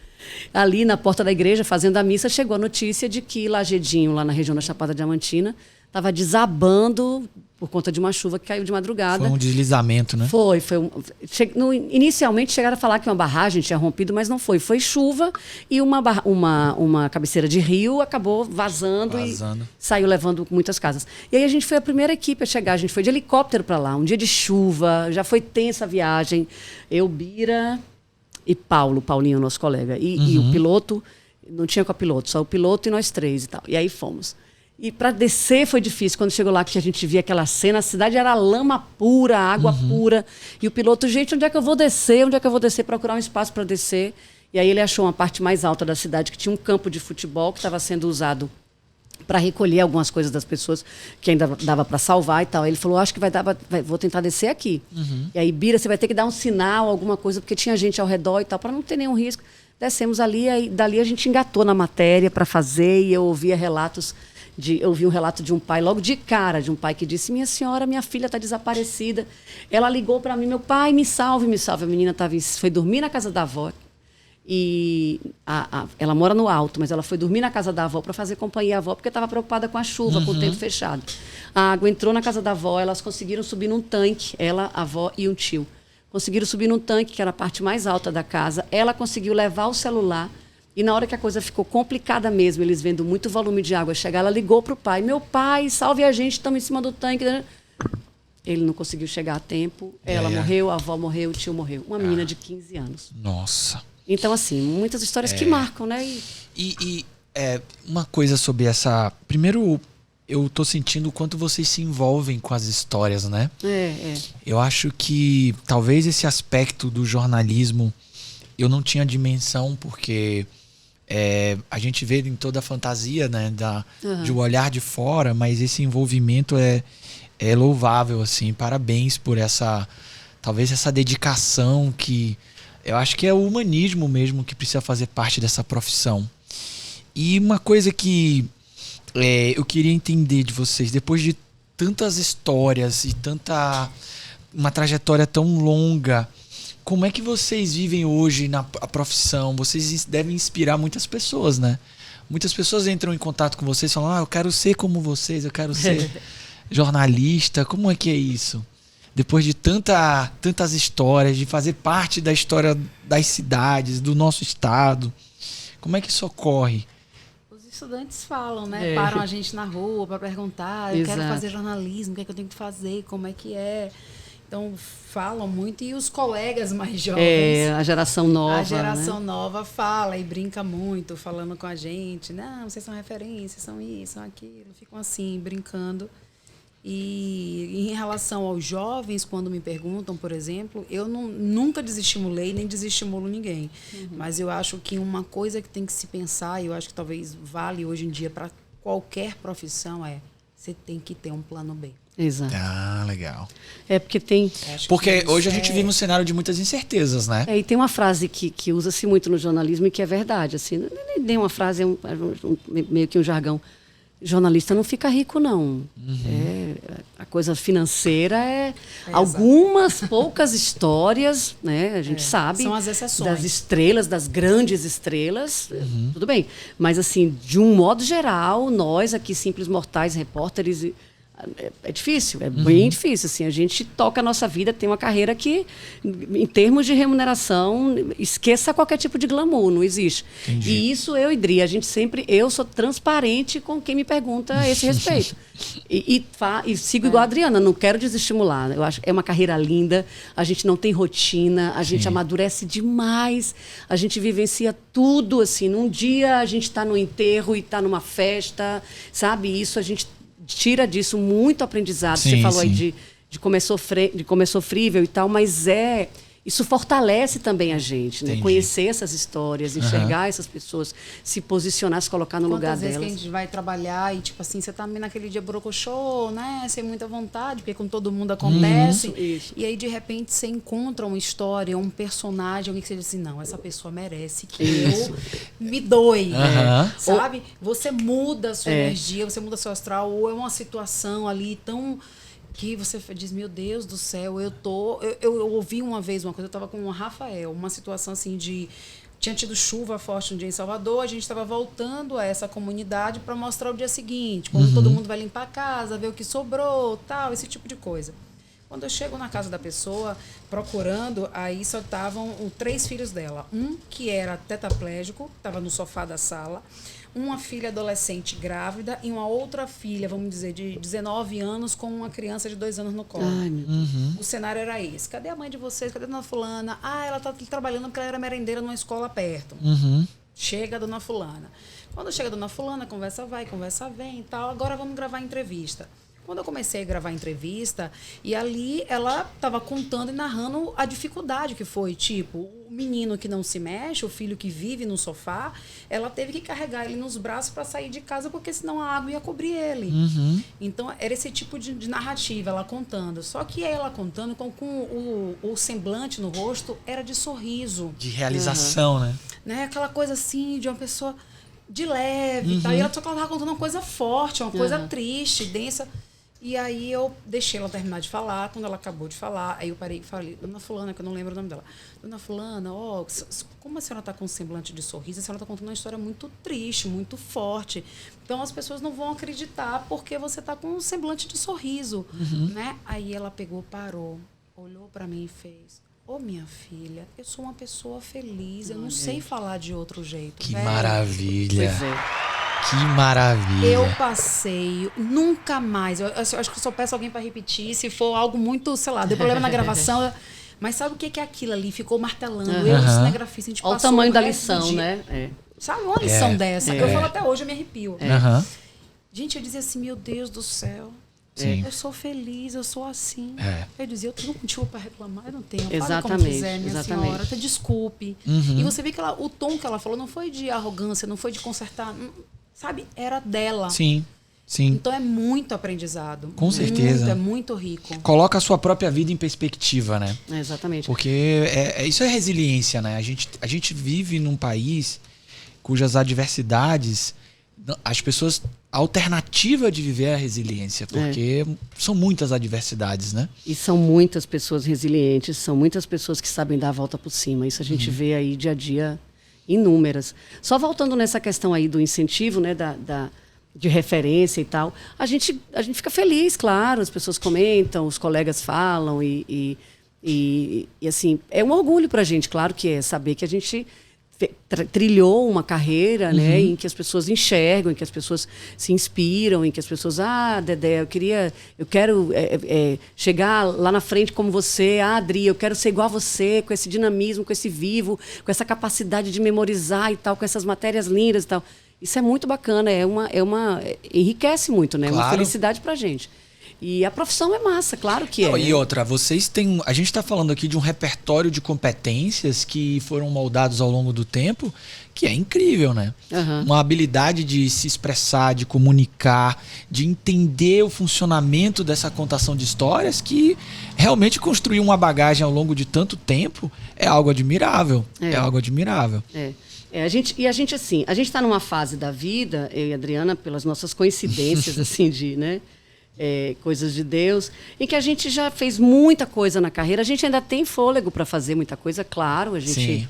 S1: Ali na porta da igreja, fazendo a missa, chegou a notícia de que Lagedinho, lá na região da Chapada Diamantina, estava desabando por conta de uma chuva que caiu de madrugada.
S2: Foi um deslizamento, né?
S1: Inicialmente chegaram a falar que uma barragem tinha rompido, mas não foi. Foi chuva e uma cabeceira de rio acabou vazando e saiu levando muitas casas. E aí a gente foi a primeira equipe a chegar. A gente foi de helicóptero para lá, um dia de chuva, já foi tensa a viagem. Eu, Bira e Paulinho, nosso colega. E o piloto, não tinha copiloto, só o piloto e nós 3 e tal. E aí fomos. E para descer foi difícil. Quando chegou lá, que a gente via aquela cena, a cidade era lama pura, água pura. E o piloto, gente, onde é que eu vou descer? Procurar um espaço para descer. E aí ele achou uma parte mais alta da cidade, que tinha um campo de futebol que estava sendo usado para recolher algumas coisas das pessoas que ainda dava para salvar e tal. Aí ele falou, acho que vou tentar descer aqui. E aí, Bira, você vai ter que dar um sinal, alguma coisa, porque tinha gente ao redor e tal, para não ter nenhum risco. Descemos ali, aí dali a gente engatou na matéria para fazer, e eu ouvia relatos... Eu vi um relato de um pai, logo de cara, de um pai que disse, minha senhora, minha filha está desaparecida. Ela ligou para mim, meu pai, me salve. A menina foi dormir na casa da avó. E ela mora no alto, mas ela foi dormir na casa da avó para fazer companhia à avó, porque estava preocupada com a chuva, com o tempo fechado. A água entrou na casa da avó, elas conseguiram subir num tanque, ela, a avó e um tio. Conseguiram subir num tanque, que era a parte mais alta da casa. Ela conseguiu levar o celular. E na hora que a coisa ficou complicada mesmo, eles vendo muito volume de água chegar, ela ligou para o pai. Meu pai, salve a gente, estamos em cima do tanque. Ele não conseguiu chegar a tempo. Ela morreu, a avó morreu, o tio morreu. Uma menina de 15 anos.
S2: Nossa.
S1: Então, assim, muitas histórias que marcam, né?
S2: Uma coisa sobre essa... Primeiro, eu tô sentindo o quanto vocês se envolvem com as histórias, né? Eu acho que talvez esse aspecto do jornalismo eu não tinha dimensão, porque... a gente vê em toda a fantasia, né, de um olhar de fora, mas esse envolvimento é louvável, assim. Parabéns por talvez essa dedicação, que eu acho que é o humanismo mesmo que precisa fazer parte dessa profissão. E uma coisa que eu queria entender de vocês, depois de tantas histórias e uma trajetória tão longa, como é que vocês vivem hoje na profissão? Vocês devem inspirar muitas pessoas, né? Muitas pessoas entram em contato com vocês e falam, eu quero ser como vocês, eu quero ser jornalista. Como é que é isso? Depois de tantas histórias, de fazer parte da história das cidades, do nosso estado, como é que isso ocorre?
S3: Os estudantes falam, né? Param a gente na rua para perguntar, eu quero fazer jornalismo, o que é que eu tenho que fazer, como é que é... Então, falam muito. E os colegas mais jovens...
S1: a geração nova.
S3: A geração nova fala e brinca muito, falando com a gente. Não, vocês são referências, são isso, são aquilo. Ficam assim, brincando. E em relação aos jovens, quando me perguntam, por exemplo, eu nunca desestimulei nem desestimulo ninguém. Mas eu acho que uma coisa que tem que se pensar, e eu acho que talvez vale hoje em dia para qualquer profissão, você tem que ter um plano B.
S1: Exato.
S2: Ah, legal.
S1: Porque tem...
S2: Porque hoje a gente vive um cenário de muitas incertezas, né?
S1: E tem uma frase que usa-se muito no jornalismo e que é verdade. Assim, nem uma frase, meio que um jargão. Jornalista não fica rico, não. A coisa financeira algumas poucas histórias, né? A gente sabe.
S3: São as exceções.
S1: Das estrelas, das grandes estrelas. Tudo bem. Mas, assim, de um modo geral, nós aqui, simples mortais, repórteres... É difícil, é bem difícil. Assim, a gente toca a nossa vida, tem uma carreira que, em termos de remuneração, esqueça qualquer tipo de glamour, não existe.
S2: Entendi.
S1: E isso eu sou transparente com quem me pergunta a esse respeito. E sigo igual a Adriana, não quero desestimular. Eu acho é uma carreira linda, a gente não tem rotina, a gente amadurece demais, a gente vivencia tudo, assim. Num dia a gente está no enterro e está numa festa, sabe? Isso a gente tira disso muito aprendizado. Você falou aí de como é sofrível e tal, mas isso fortalece também a gente, né? Conhecer essas histórias, enxergar essas pessoas, se posicionar, se colocar no lugar delas.
S3: Quantas vezes que a gente vai trabalhar e, tipo assim, você tá naquele dia brocochô, né? Sem muita vontade, porque com todo mundo acontece.
S1: Isso.
S3: E aí, de repente, você encontra uma história, um personagem, alguém que você diz assim, não, essa pessoa merece que eu me doe, sabe? Você muda a sua energia, você muda seu astral, ou é uma situação ali tão... que você diz, meu Deus do céu, eu ouvi uma vez uma coisa, eu estava com o Rafael, uma situação assim tinha tido chuva forte um dia em Salvador, a gente estava voltando a essa comunidade para mostrar o dia seguinte, como todo mundo vai limpar a casa, ver o que sobrou, tal, esse tipo de coisa. Quando eu chego na casa da pessoa, procurando, aí só estavam 3 filhos dela. Um que era tetraplégico, estava no sofá da sala, uma filha adolescente grávida e uma outra filha, vamos dizer, de 19 anos com uma criança de 2 anos no colo.
S1: Ai, meu Deus.
S3: O cenário era esse. Cadê a mãe de vocês? Cadê a dona fulana? Ela está trabalhando porque ela era merendeira numa escola perto. Chega a dona fulana. Quando chega a dona fulana, conversa vai, conversa vem e tal. Agora vamos gravar a entrevista. Quando eu comecei a gravar a entrevista, e ali ela estava contando e narrando a dificuldade que foi. Tipo, o menino que não se mexe, o filho que vive no sofá, ela teve que carregar ele nos braços para sair de casa, porque senão a água ia cobrir ele. Então, era esse tipo de narrativa, ela contando. Só que ela contando com o semblante no rosto era de sorriso.
S2: De realização,
S3: né? Aquela coisa assim, de uma pessoa de leve e tal. E ela só que ela estava contando uma coisa forte, uma coisa triste, densa. E aí eu deixei ela terminar de falar. Quando ela acabou de falar, aí eu parei e falei, dona fulana, que eu não lembro o nome dela. Dona fulana, como a senhora está com um semblante de sorriso, a senhora está contando uma história muito triste, muito forte. Então as pessoas não vão acreditar porque você está com um semblante de sorriso, né? Aí ela pegou, parou, olhou para mim e fez, minha filha, eu sou uma pessoa feliz, eu não sei falar de outro jeito.
S2: Que maravilha.
S1: Pois é.
S2: Que maravilha.
S3: Eu passei, nunca mais. Eu acho que eu só peço alguém para repetir. Se for algo muito, sei lá, deu problema na gravação. Mas sabe o que é aquilo ali? Ficou martelando. Eu, cinegrafista, a gente
S1: Olha
S3: passou
S1: o tamanho da
S3: resto do
S1: lição,
S3: dia.
S1: né?
S3: Sabe uma lição dessa? Eu falo até hoje, eu me arrepio. Gente, eu dizia assim, meu Deus do céu.
S2: Sim.
S3: Eu sou feliz, eu sou assim.
S2: É.
S3: Eu dizia, eu tenho motivo para reclamar, eu não tenho.
S1: Exatamente,
S3: Fale como quiser, minha
S1: exatamente.
S3: senhora, até desculpe. E você vê que o tom que ela falou não foi de arrogância, não foi de consertar, sabe? Era dela.
S2: Sim, sim.
S3: Então é muito aprendizado.
S2: Com certeza.
S3: É muito rico.
S2: Coloca a sua própria vida em perspectiva, né?
S1: Exatamente.
S2: Porque isso é resiliência, né? A gente vive num país cujas adversidades, as pessoas, a alternativa de viver é a resiliência, porque são muitas adversidades, né?
S1: E são muitas pessoas resilientes, são muitas pessoas que sabem dar a volta por cima. Isso a gente vê aí dia a dia, inúmeras. Só voltando nessa questão aí do incentivo, né, de referência e tal, a gente fica feliz, claro, as pessoas comentam, os colegas falam e assim, é um orgulho pra gente, claro que é, saber que a gente trilhou uma carreira, né, em que as pessoas enxergam, em que as pessoas se inspiram, em que as pessoas, Dedé, eu quero chegar lá na frente como você, Adri, eu quero ser igual a você, com esse dinamismo, com esse vivo, com essa capacidade de memorizar e tal, com essas matérias lindas e tal. Isso é muito bacana, enriquece muito, né? É uma felicidade pra gente. E a profissão é massa, claro que é.
S2: E outra, vocês têm... A gente está falando aqui de um repertório de competências que foram moldados ao longo do tempo, que é incrível, né? Uma habilidade de se expressar, de comunicar, de entender o funcionamento dessa contação de histórias, que realmente construir uma bagagem ao longo de tanto tempo é algo admirável. É algo admirável.
S1: A gente assim, a gente está numa fase da vida, eu e a Adriana, pelas nossas coincidências, assim, de, né, coisas de Deus, em que a gente já fez muita coisa na carreira, a gente ainda tem fôlego para fazer muita coisa, claro, a gente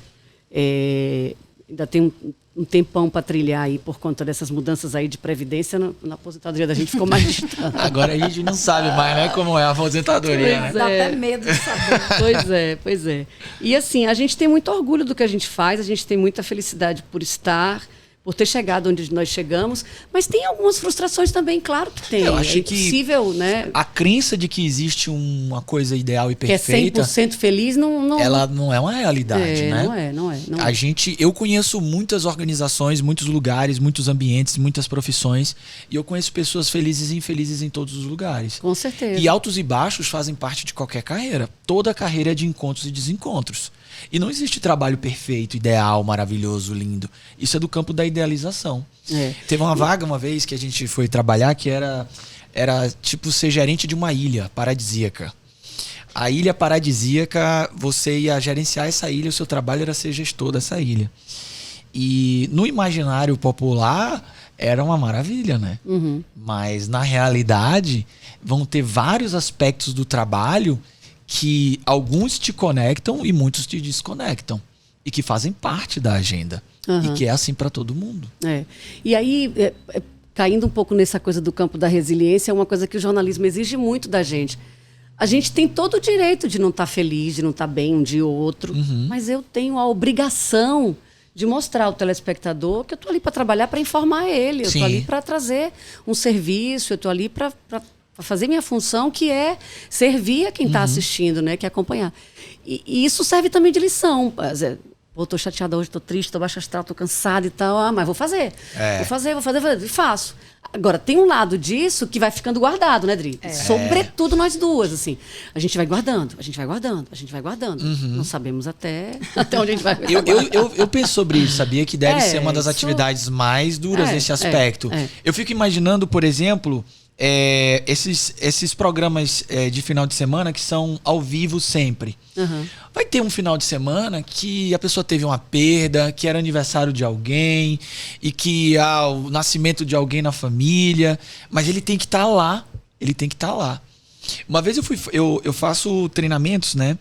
S1: ainda tem um tempão para trilhar aí por conta dessas mudanças aí de previdência. Na aposentadoria da gente ficou mais distante.
S2: Agora a gente não sabe mais, né, como é a aposentadoria, né?
S3: Dá até medo de saber.
S1: Pois é. E assim, a gente tem muito orgulho do que a gente faz, a gente tem muita felicidade por estar, por ter chegado onde nós chegamos, mas tem algumas frustrações também, claro que tem.
S2: Eu acho
S1: impossível, né?
S2: A crença de que existe uma coisa ideal e perfeita...
S1: Que é 100% feliz, não...
S2: Ela não é uma realidade, né?
S1: Não é.
S2: Eu conheço muitas organizações, muitos lugares, muitos ambientes, muitas profissões, e eu conheço pessoas felizes e infelizes em todos os lugares.
S1: Com certeza.
S2: E altos e baixos fazem parte de qualquer carreira. Toda carreira é de encontros e desencontros. E não existe trabalho perfeito, ideal, maravilhoso, lindo. Isso é do campo da idealização. Teve uma vaga uma vez que a gente foi trabalhar que era tipo ser gerente de uma ilha paradisíaca. A ilha paradisíaca, você ia gerenciar essa ilha, o seu trabalho era ser gestor dessa ilha. E no imaginário popular era uma maravilha, né? Mas na realidade vão ter vários aspectos do trabalho que alguns te conectam e muitos te desconectam. E que fazem parte da agenda. E que é assim para todo mundo.
S1: E aí, caindo um pouco nessa coisa do campo da resiliência, é uma coisa que o jornalismo exige muito da gente. A gente tem todo o direito de não estar feliz, de não estar bem um dia ou outro. Mas eu tenho a obrigação de mostrar ao telespectador que eu estou ali para trabalhar, para informar ele. Eu estou ali para trazer um serviço, eu estou ali para fazer minha função, que é servir a quem está assistindo, né? Que é acompanhar. E isso serve também de lição. Estou chateada hoje, estou triste, estou baixa astral, estou cansada e tal. Mas vou fazer. Vou fazer. E faço. Agora, tem um lado disso que vai ficando guardado, né, Dri? Sobretudo nós duas, assim. A gente vai guardando. Não sabemos até onde a gente vai.
S2: Eu penso sobre isso, sabia? Que deve ser uma das atividades mais duras nesse aspecto. Eu fico imaginando, por exemplo... esses programas de final de semana que são ao vivo sempre. Vai ter um final de semana que a pessoa teve uma perda, que era aniversário de alguém e que há o nascimento de alguém na família, mas ele tem que estar lá. Uma vez eu faço treinamentos, né?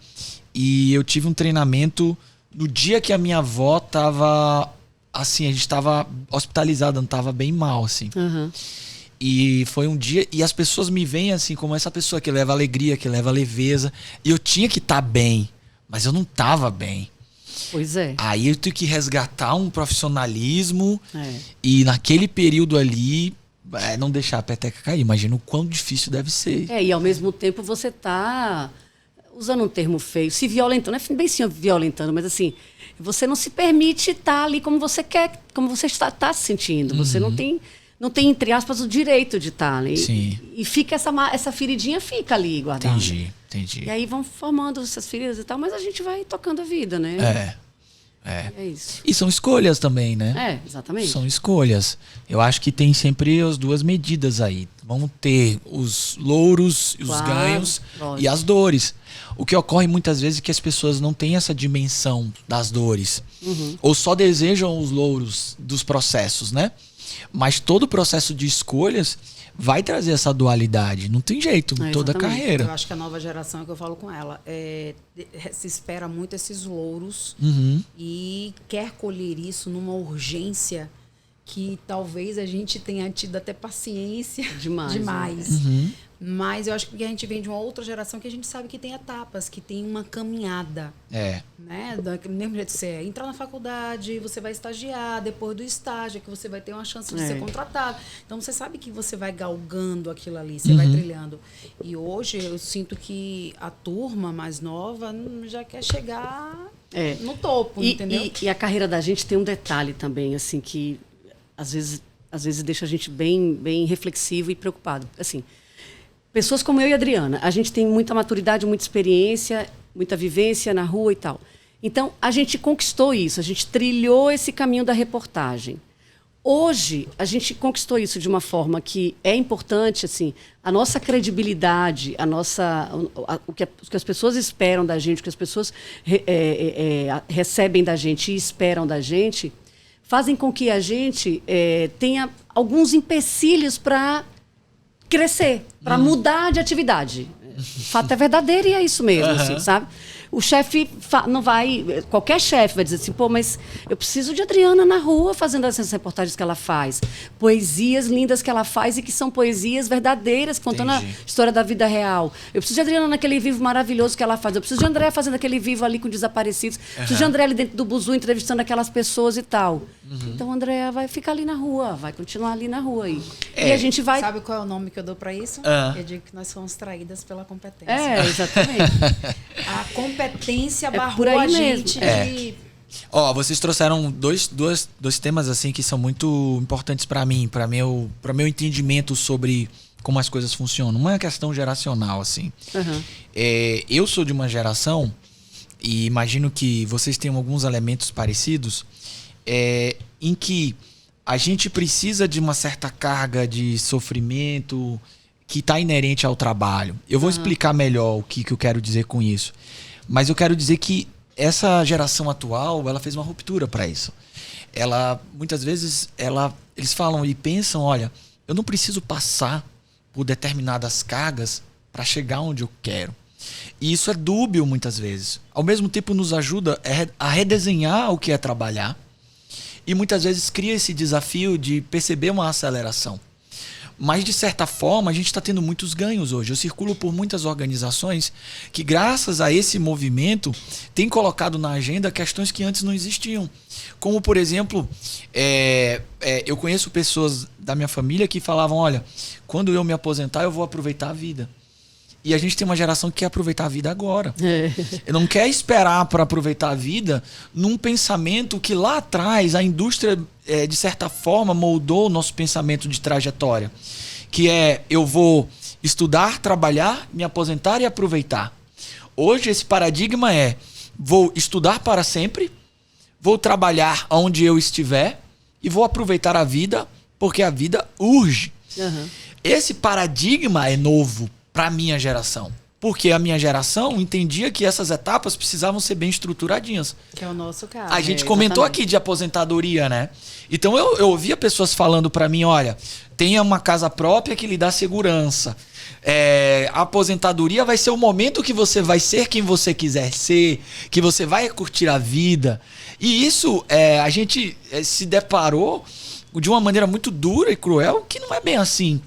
S2: E eu tive um treinamento no dia que a minha avó tava assim, a gente tava hospitalizada, não tava bem mal, assim. E foi um dia... E as pessoas me veem assim como essa pessoa que leva alegria, que leva leveza. E eu tinha que estar bem, mas eu não estava bem.
S1: Pois é.
S2: Aí eu tenho que resgatar um profissionalismo. E naquele período ali, não deixar a peteca cair. Imagina o quão difícil deve ser.
S1: E ao mesmo tempo você tá usando um termo feio, se violentando. Não é bem assim violentando, mas assim... Você não se permite estar ali como você quer, como você está se sentindo. Você não tem, entre aspas, o direito de estar ali.
S2: Sim.
S1: E fica essa feridinha fica ali guardada.
S2: Entendi.
S1: E aí vão formando essas feridas e tal, mas a gente vai tocando a vida, né? É isso.
S2: E são escolhas também, né?
S1: Exatamente.
S2: São escolhas. Eu acho que tem sempre as duas medidas aí. Vão ter os louros, os ganhos e as dores. O que ocorre muitas vezes é que as pessoas não têm essa dimensão das dores. Ou só desejam os louros dos processos, né? Mas todo o processo de escolhas vai trazer essa dualidade. Não tem jeito, toda a carreira.
S3: Eu acho que a nova geração, é que eu falo com ela, se espera muito esses louros e quer colher isso numa urgência que talvez a gente tenha tido até paciência demais. Mas eu acho que a gente vem de uma outra geração que a gente sabe que tem etapas, que tem uma caminhada. Né? Do mesmo jeito que você entrar na faculdade, você vai estagiar, depois do estágio, que você vai ter uma chance de ser contratado. Então você sabe que você vai galgando aquilo ali, você vai trilhando. E hoje eu sinto que a turma mais nova já quer chegar no topo, entendeu?
S1: E a carreira da gente tem um detalhe também, assim, que às vezes deixa a gente bem reflexivo e preocupado. Assim, pessoas como eu e a Adriana, a gente tem muita maturidade, muita experiência, muita vivência na rua e tal. Então, a gente conquistou isso, a gente trilhou esse caminho da reportagem. Hoje, a gente conquistou isso de uma forma que é importante, assim, a nossa credibilidade, o que as pessoas esperam da gente, o que as pessoas recebem da gente e esperam da gente, fazem com que a gente tenha alguns empecilhos para crescer, para mudar de atividade. O fato é verdadeiro e é isso mesmo, assim, sabe? O chefe não vai... Qualquer chefe vai dizer assim, pô, mas eu preciso de Adriana na rua fazendo essas reportagens que ela faz. Poesias lindas que ela faz e que são poesias verdadeiras, contando a história da vida real. Eu preciso de Adriana naquele vivo maravilhoso que ela faz. Eu preciso de André fazendo aquele vivo ali com desaparecidos. Preciso de André ali dentro do buzu entrevistando aquelas pessoas e tal. Então, André vai ficar ali na rua, vai continuar ali na rua. E a gente vai...
S3: Sabe qual é o nome que eu dou para isso? Eu digo que nós somos traídas pela competência.
S1: Exatamente.
S3: A competência barrou
S1: por aí
S3: a gente
S1: mesmo.
S2: Ó, vocês trouxeram dois temas assim que são muito importantes para mim, para meu entendimento sobre como as coisas funcionam. Uma é a questão geracional, assim. Eu sou de uma geração, e imagino que vocês tenham alguns elementos parecidos, em que a gente precisa de uma certa carga de sofrimento que está inerente ao trabalho. Eu vou explicar melhor o que eu quero dizer com isso. Mas eu quero dizer que essa geração atual, ela fez uma ruptura para isso. Muitas vezes, eles falam e pensam, olha, eu não preciso passar por determinadas cargas para chegar onde eu quero. E isso é dúbio muitas vezes. Ao mesmo tempo nos ajuda a redesenhar o que é trabalhar e muitas vezes cria esse desafio de perceber uma aceleração. Mas, de certa forma, a gente está tendo muitos ganhos hoje. Eu circulo por muitas organizações que, graças a esse movimento, têm colocado na agenda questões que antes não existiam. Como, por exemplo, eu conheço pessoas da minha família que falavam, olha, quando eu me aposentar, eu vou aproveitar a vida. E a gente tem uma geração que quer aproveitar a vida agora. Não quer esperar para aproveitar a vida num pensamento que lá atrás a indústria, de certa forma, moldou o nosso pensamento de trajetória. Que eu vou estudar, trabalhar, me aposentar e aproveitar. Hoje esse paradigma vou estudar para sempre, vou trabalhar onde eu estiver e vou aproveitar a vida porque a vida urge. Esse paradigma é novo para a minha geração. Porque a minha geração entendia que essas etapas precisavam ser bem estruturadinhas.
S3: Que é o nosso caso.
S2: A gente comentou aqui de aposentadoria, né? Então eu ouvia pessoas falando para mim, olha, tenha uma casa própria que lhe dá segurança. A aposentadoria vai ser o momento que você vai ser quem você quiser ser, que você vai curtir a vida. E isso a gente se deparou de uma maneira muito dura e cruel, que não é bem assim.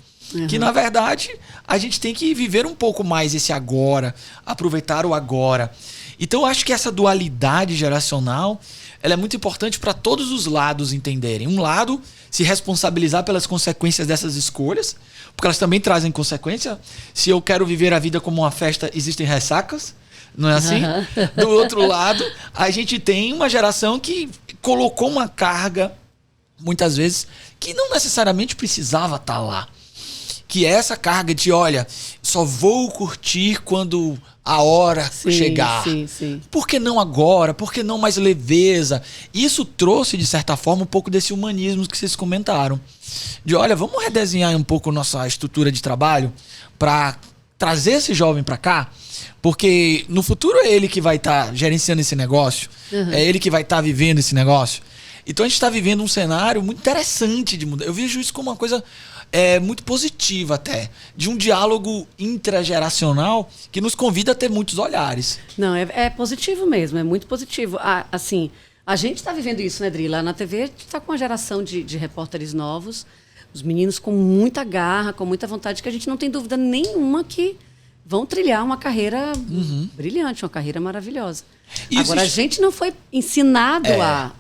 S2: Que, na verdade, a gente tem que viver um pouco mais esse agora, aproveitar o agora. Então, eu acho que essa dualidade geracional ela é muito importante para todos os lados entenderem. Um lado, se responsabilizar pelas consequências dessas escolhas, porque elas também trazem consequência. Se eu quero viver a vida como uma festa, existem ressacas, não é assim? Do outro lado, a gente tem uma geração que colocou uma carga, muitas vezes, que não necessariamente precisava estar lá. Que é essa carga de, olha, só vou curtir quando a hora chegar.
S1: Sim.
S2: Por que não agora? Por que não mais leveza? Isso trouxe, de certa forma, um pouco desse humanismo que vocês comentaram. De, olha, vamos redesenhar um pouco nossa estrutura de trabalho para trazer esse jovem para cá, porque no futuro é ele que vai estar gerenciando esse negócio, é ele que vai estar vivendo esse negócio. Então a gente está vivendo um cenário muito interessante de mudar. Eu vejo isso como uma coisa muito positiva até, de um diálogo intrageracional que nos convida a ter muitos olhares.
S1: Não, é positivo mesmo, é muito positivo. Assim, a gente está vivendo isso, né, Dri? Lá na TV a gente está com uma geração de repórteres novos, os meninos com muita garra, com muita vontade, que a gente não tem dúvida nenhuma que vão trilhar uma carreira brilhante, uma carreira maravilhosa. Agora, a gente não foi ensinado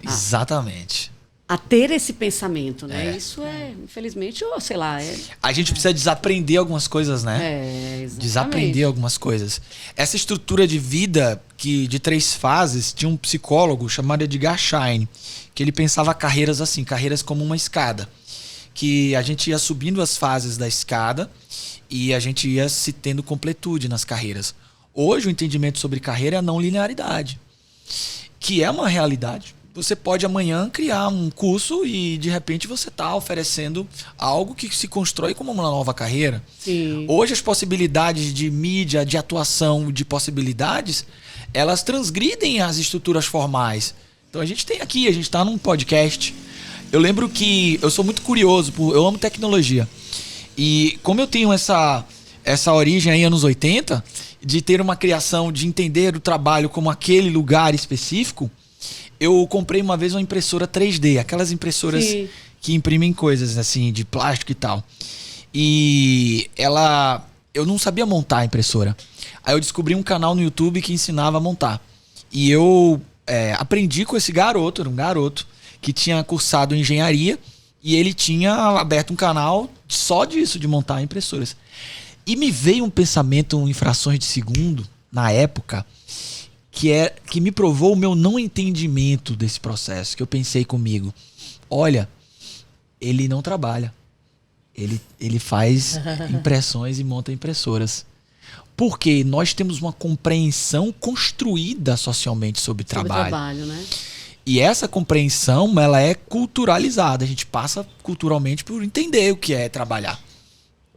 S2: exatamente.
S1: A ter esse pensamento, né? Isso infelizmente, ou sei lá...
S2: A gente precisa desaprender algumas coisas,
S1: né? Exatamente.
S2: Desaprender algumas coisas. Essa estrutura de vida de 3 fases, tinha um psicólogo chamado Edgar Schein, que ele pensava carreiras assim, carreiras como uma escada. que a gente ia subindo as fases da escada e a gente ia se tendo completude nas carreiras. Hoje o entendimento sobre carreira é a não linearidade, que é uma realidade. Você pode amanhã criar um curso e de repente você está oferecendo algo que se constrói como uma nova carreira.
S1: Sim.
S2: Hoje as possibilidades de mídia, de atuação, de possibilidades, elas transgridem as estruturas formais. Então a gente está num podcast. Eu lembro que eu sou muito curioso, eu amo tecnologia. E como eu tenho essa origem aí anos 80, de ter uma criação, de entender o trabalho como aquele lugar específico, eu comprei uma vez uma impressora 3D, aquelas impressoras que imprimem coisas assim, de plástico e tal. E eu não sabia montar a impressora. Aí eu descobri um canal no YouTube que ensinava a montar. E eu aprendi com esse garoto, era um garoto que tinha cursado engenharia e ele tinha aberto um canal só disso, de montar impressoras. E me veio um pensamento em frações de segundo, na época, que me provou o meu não entendimento desse processo, que eu pensei comigo, olha, ele não trabalha, ele faz impressões e monta impressoras. Porque nós temos uma compreensão construída socialmente sobre trabalho,
S1: né?
S2: E essa compreensão, ela é culturalizada, a gente passa culturalmente por entender o que é trabalhar.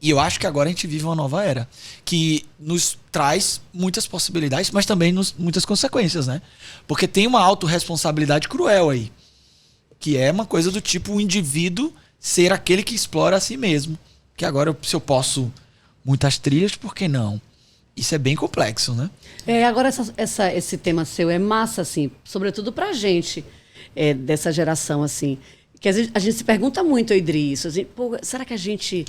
S2: E eu acho que agora a gente vive uma nova era, que nos traz muitas possibilidades, mas também muitas consequências, né? Porque tem uma autorresponsabilidade cruel aí, que é uma coisa do tipo o indivíduo ser aquele que explora a si mesmo. Que agora, se eu posso muitas trilhas, por que não? Isso é bem complexo, né?
S1: Agora esse tema seu é massa, assim, sobretudo pra gente dessa geração, assim. Que a gente se pergunta muito, Idri, isso. Assim, pô, será que a gente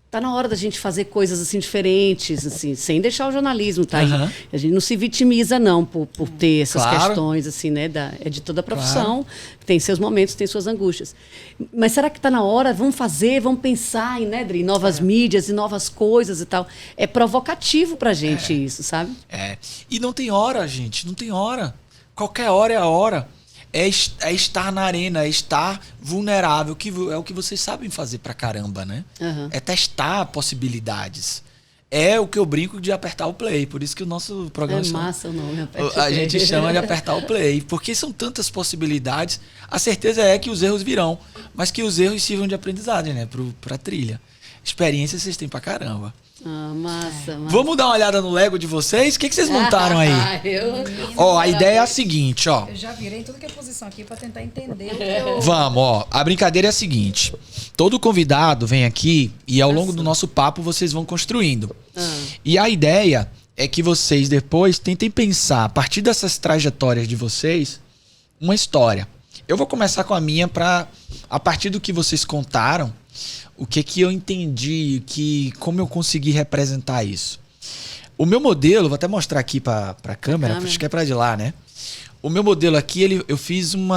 S1: tá na hora da gente fazer coisas assim diferentes, assim, sem deixar o jornalismo, tá?
S2: Uhum.
S1: A gente não se vitimiza, não, por ter essas
S2: Claro.
S1: questões, assim, né? É de toda a profissão, claro. Tem seus momentos, tem suas angústias. Mas será que tá na hora? Vamos pensar em, né, Idri, novas mídias e novas coisas e tal. É provocativo pra gente isso, sabe?
S2: E não tem hora, gente, não tem hora. Qualquer hora é a hora. É estar na arena, é estar vulnerável, que é o que vocês sabem fazer pra caramba, né?
S1: Uhum.
S2: É testar possibilidades. É o que eu brinco de apertar o play, por isso que o nosso programa
S1: massa o nome,
S2: a gente chama de apertar o play, porque são tantas possibilidades. A certeza é que os erros virão, mas que os erros sirvam de aprendizagem, né? Pra trilha. Experiência vocês têm pra caramba.
S1: Massa.
S2: Vamos dar uma olhada no Lego de vocês? O que vocês montaram aí? A ideia é a seguinte, ó.
S3: Eu já virei tudo que é posição aqui pra tentar entender o que
S2: Vamos, a brincadeira é a seguinte. Todo convidado vem aqui e ao longo do nosso papo vocês vão construindo. E a ideia é que vocês depois tentem pensar, a partir dessas trajetórias de vocês, uma história. Eu vou começar com a minha a partir do que vocês contaram, o que eu entendi, como eu consegui representar isso. O meu modelo, vou até mostrar aqui para a câmera, acho que é para de lá, né? O meu modelo aqui, eu fiz um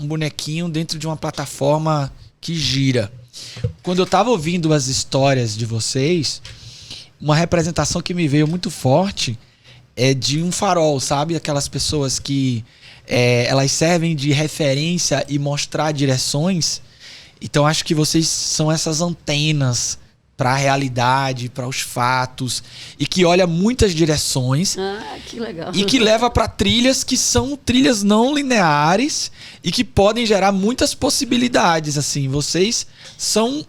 S2: bonequinho dentro de uma plataforma que gira. Quando eu estava ouvindo as histórias de vocês, uma representação que me veio muito forte é de um farol, sabe? Aquelas pessoas que elas servem de referência e mostrar direções. Então acho que vocês são essas antenas para a realidade, para os fatos, e que olha muitas direções.
S1: Que legal.
S2: E que leva para trilhas que são trilhas não lineares e que podem gerar muitas possibilidades. Assim, vocês são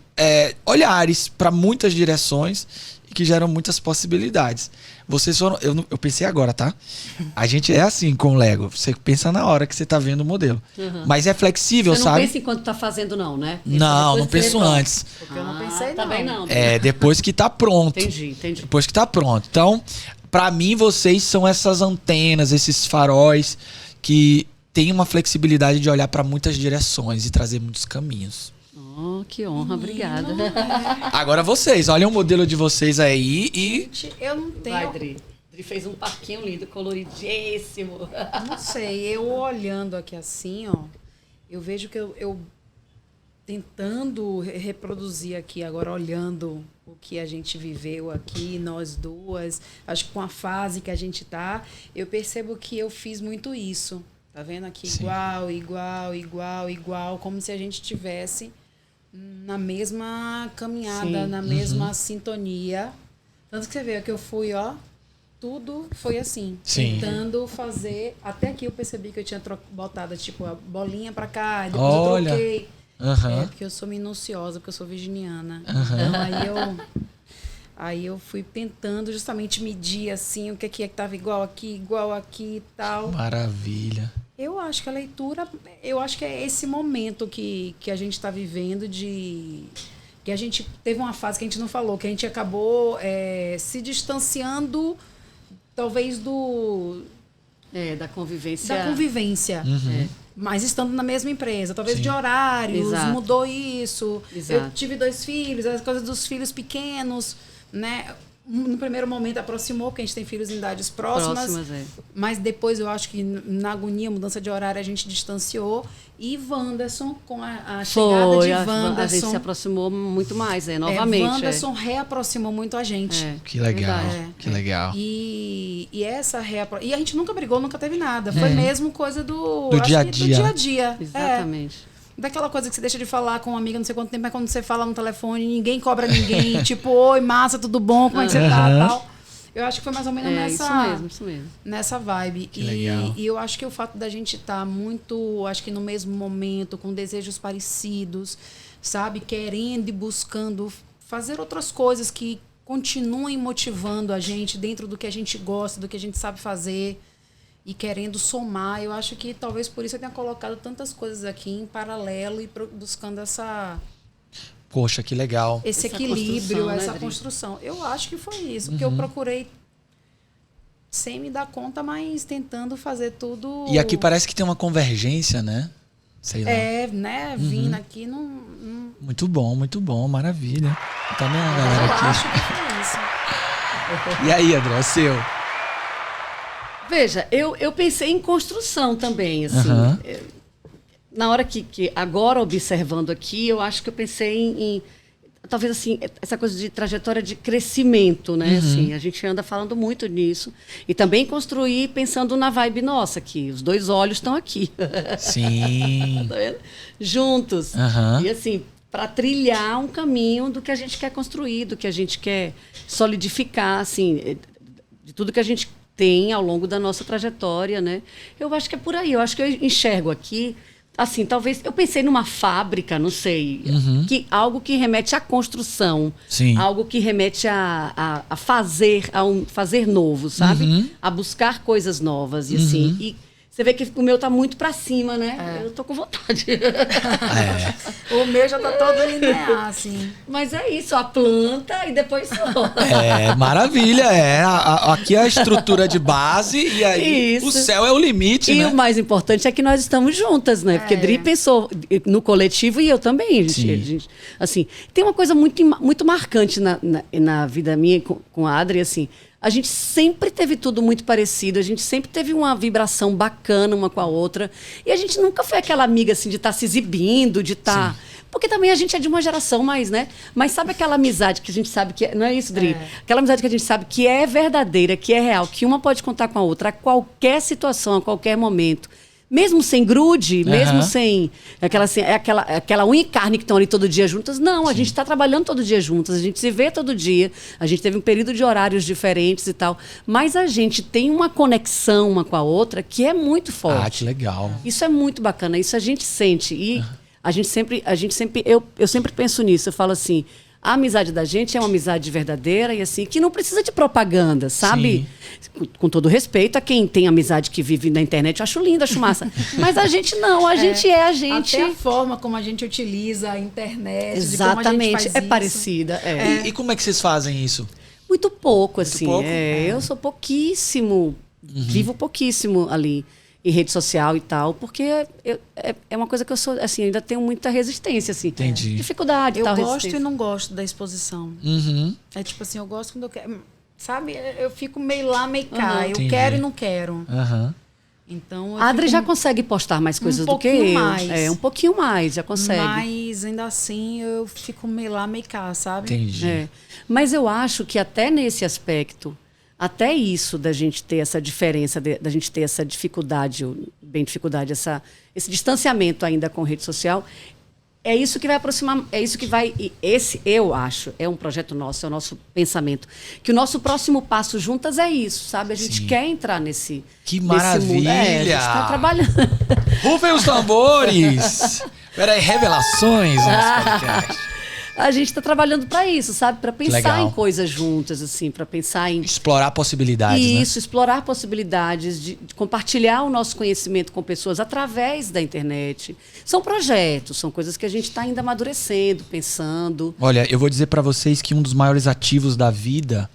S2: olhares para muitas direções e que geram muitas possibilidades. Vocês foram. Eu pensei agora, tá? A gente é assim com o Lego. Você pensa na hora que você tá vendo o modelo. Mas é flexível,
S1: você não
S2: sabe?
S1: Pensa enquanto tá fazendo, não, né?
S2: Não penso antes.
S3: Porque eu não pensei, não.
S1: Também não.
S2: Depois que tá pronto.
S1: Entendi.
S2: Depois que tá pronto. Então, pra mim, vocês são essas antenas, esses faróis que têm uma flexibilidade de olhar pra muitas direções e trazer muitos caminhos.
S1: Que honra, obrigada.
S2: Agora vocês, olhem o modelo de vocês aí e...
S3: Gente, eu não tenho...
S1: Vai, Dri. Dri fez um parquinho lindo, coloridíssimo.
S3: Não sei, eu olhando aqui assim, ó, eu vejo que eu tentando reproduzir aqui, agora olhando o que a gente viveu aqui, nós duas, acho que com a fase que a gente tá, eu percebo que eu fiz muito isso. Tá vendo aqui?
S2: Sim.
S3: Igual, como se a gente tivesse na mesma caminhada,
S1: Sim.
S3: na mesma sintonia. Tanto que você vê que eu fui, ó, tudo foi assim.
S2: Sim.
S3: Tentando fazer. Até aqui eu percebi que eu tinha botado, tipo, a bolinha pra cá, depois
S2: Olha.
S3: eu troquei.
S2: Aham.
S3: É, porque eu sou minuciosa, porque eu sou virginiana.
S2: Aham.
S3: Então, aí eu fui tentando justamente medir, assim, o que é que tava igual aqui e tal.
S2: Maravilha.
S3: Eu acho que a leitura, eu acho que é esse momento que a gente está vivendo que a gente teve uma fase que a gente não falou, que a gente acabou se distanciando, talvez
S1: Da convivência.
S3: da convivência.
S2: Uhum.
S3: Mas estando na mesma empresa, talvez
S2: Sim.
S3: de horários,
S1: Exato.
S3: mudou isso.
S1: Exato.
S3: Eu tive 2 filhos, as coisas dos filhos pequenos, né? No primeiro momento aproximou, porque a gente tem filhos em idades próximas. Mas depois eu acho que na agonia, mudança de horário, a gente distanciou. E Wanderson, com a chegada de Wanderson.
S1: A gente se aproximou muito mais, novamente.
S3: Wanderson reaproximou muito a gente.
S2: Que legal.
S1: Verdade.
S2: Que legal.
S3: E essa E a gente nunca brigou, nunca teve nada. Foi mesmo coisa do
S2: dia a
S3: do
S2: dia.
S3: dia a dia.
S1: Exatamente.
S3: Daquela coisa que você deixa de falar com uma amiga não sei quanto tempo, mas quando você fala no telefone, ninguém cobra ninguém. Tipo, oi, massa, tudo bom? Como é que você tá? Tal. Eu acho que foi mais ou menos
S1: Isso mesmo.
S3: nessa vibe.
S2: Que legal.
S3: E eu acho que o fato da gente estar muito, acho que no mesmo momento, com desejos parecidos, sabe? Querendo e buscando fazer outras coisas que continuem motivando a gente dentro do que a gente gosta, do que a gente sabe fazer. E querendo somar, eu acho que talvez por isso eu tenha colocado tantas coisas aqui em paralelo e buscando
S2: Poxa, que legal.
S3: esse
S1: Essa
S3: equilíbrio,
S1: construção, né,
S3: essa
S1: Dri?
S3: construção. Eu acho que foi isso, porque eu procurei sem me dar conta, mas tentando fazer tudo.
S2: E aqui parece que tem uma convergência, né? Sei lá.
S3: Né? Vindo aqui
S2: Muito bom, maravilha. Tá vendo,
S3: eu
S2: galera,
S3: acho
S2: aqui?
S3: que foi isso.
S2: E aí, André, o seu?
S1: Veja, eu pensei em construção também, assim.
S2: Aham.
S1: Na hora que agora observando aqui, eu acho que eu pensei em talvez assim, essa coisa de trajetória de crescimento, né? Assim, a gente anda falando muito nisso. E também construir pensando na vibe nossa aqui. Os 2 olhos estão aqui.
S2: Sim.
S1: Tá vendo? Juntos.
S2: Aham.
S1: E assim, para trilhar um caminho do que a gente quer construir, do que a gente quer solidificar, assim, de tudo que a gente tem ao longo da nossa trajetória, né? Eu acho que é por aí. Eu acho que eu enxergo aqui, assim, talvez eu pensei numa fábrica, não sei, que algo que remete à construção,
S2: Sim.
S1: algo que remete a fazer, fazer novo, sabe? A buscar coisas novas e assim. E você vê que o meu tá muito para cima, né? Eu tô com vontade.
S3: O meu já tá todo linear, assim.
S1: Mas é isso, a planta e depois só.
S2: Maravilha. Aqui é a estrutura de base e aí
S1: Isso.
S2: o céu é o limite,
S1: E
S2: né?
S1: o mais importante é que nós estamos juntas, né? Porque Dri pensou no coletivo e eu também. Gente, assim, tem uma coisa muito marcante na vida minha com a Adri, assim. A gente sempre teve tudo muito parecido, a gente sempre teve uma vibração bacana uma com a outra. E a gente nunca foi aquela amiga assim de estar se exibindo, de estar. Porque também a gente é de uma geração mais, né? Mas sabe aquela amizade que a gente sabe que. Não é isso, Dri? Aquela amizade que a gente sabe que é verdadeira, que é real, que uma pode contar com a outra a qualquer situação, a qualquer momento. Mesmo sem grude, mesmo sem aquela unha e carne que estão ali todo dia juntas. Não, a gente está trabalhando todo dia juntas, a gente se vê todo dia. A gente teve um período de horários diferentes e tal. Mas a gente tem uma conexão uma com a outra que é muito forte.
S2: Ah, que legal.
S1: Isso é muito bacana, isso a gente sente. E a gente sempre eu sempre penso nisso, eu falo assim, a amizade da gente é uma amizade verdadeira e assim, que não precisa de propaganda, sabe? Com todo respeito a quem tem amizade que vive na internet, eu acho lindo, acho massa. Mas a gente não, a gente é a gente.
S3: Até a forma como a gente utiliza a internet,
S1: Exatamente,
S3: de como a gente faz isso.
S1: parecida.
S2: E como é que vocês fazem isso?
S1: Muito pouco, assim.
S2: pouco?
S1: Eu sou pouquíssimo, vivo pouquíssimo ali em rede social e tal, porque é uma coisa que eu sou, assim, ainda tenho muita resistência, assim.
S2: Entendi.
S1: Dificuldade e
S3: Eu
S1: tal.
S3: gosto
S1: resistência.
S3: e não gosto da exposição. É tipo assim, eu gosto quando eu quero. Sabe? Eu fico meio lá, meio cá. Eu
S2: Entendi.
S3: quero e não quero.
S2: Aham.
S3: Então, eu
S1: A Adri
S3: fico
S1: já consegue postar mais coisas do que
S3: pouquinho
S1: eu.
S3: mais.
S1: Um pouquinho mais, já consegue.
S3: Mas ainda assim eu fico meio lá, meio cá, sabe?
S2: Entendi.
S1: Mas eu acho que até nesse aspecto, até isso da gente ter essa diferença, da gente ter essa dificuldade, esse distanciamento ainda com rede social, é isso que vai aproximar, eu acho, é um projeto nosso, é o nosso pensamento, que o nosso próximo passo juntas é isso, sabe? A gente quer entrar nesse
S2: maravilha!
S1: Mundo. A gente está trabalhando.
S2: Rufem os tambores! Peraí, revelações nesse podcast.
S1: A gente está trabalhando para isso, sabe? Para pensar
S2: Legal.
S1: em coisas juntas, assim, para pensar em...
S2: Explorar possibilidades,
S1: Isso, explorar possibilidades, de compartilhar o nosso conhecimento com pessoas através da internet. São projetos, são coisas que a gente está ainda amadurecendo, pensando.
S2: Olha, eu vou dizer para vocês que um dos maiores ativos da vida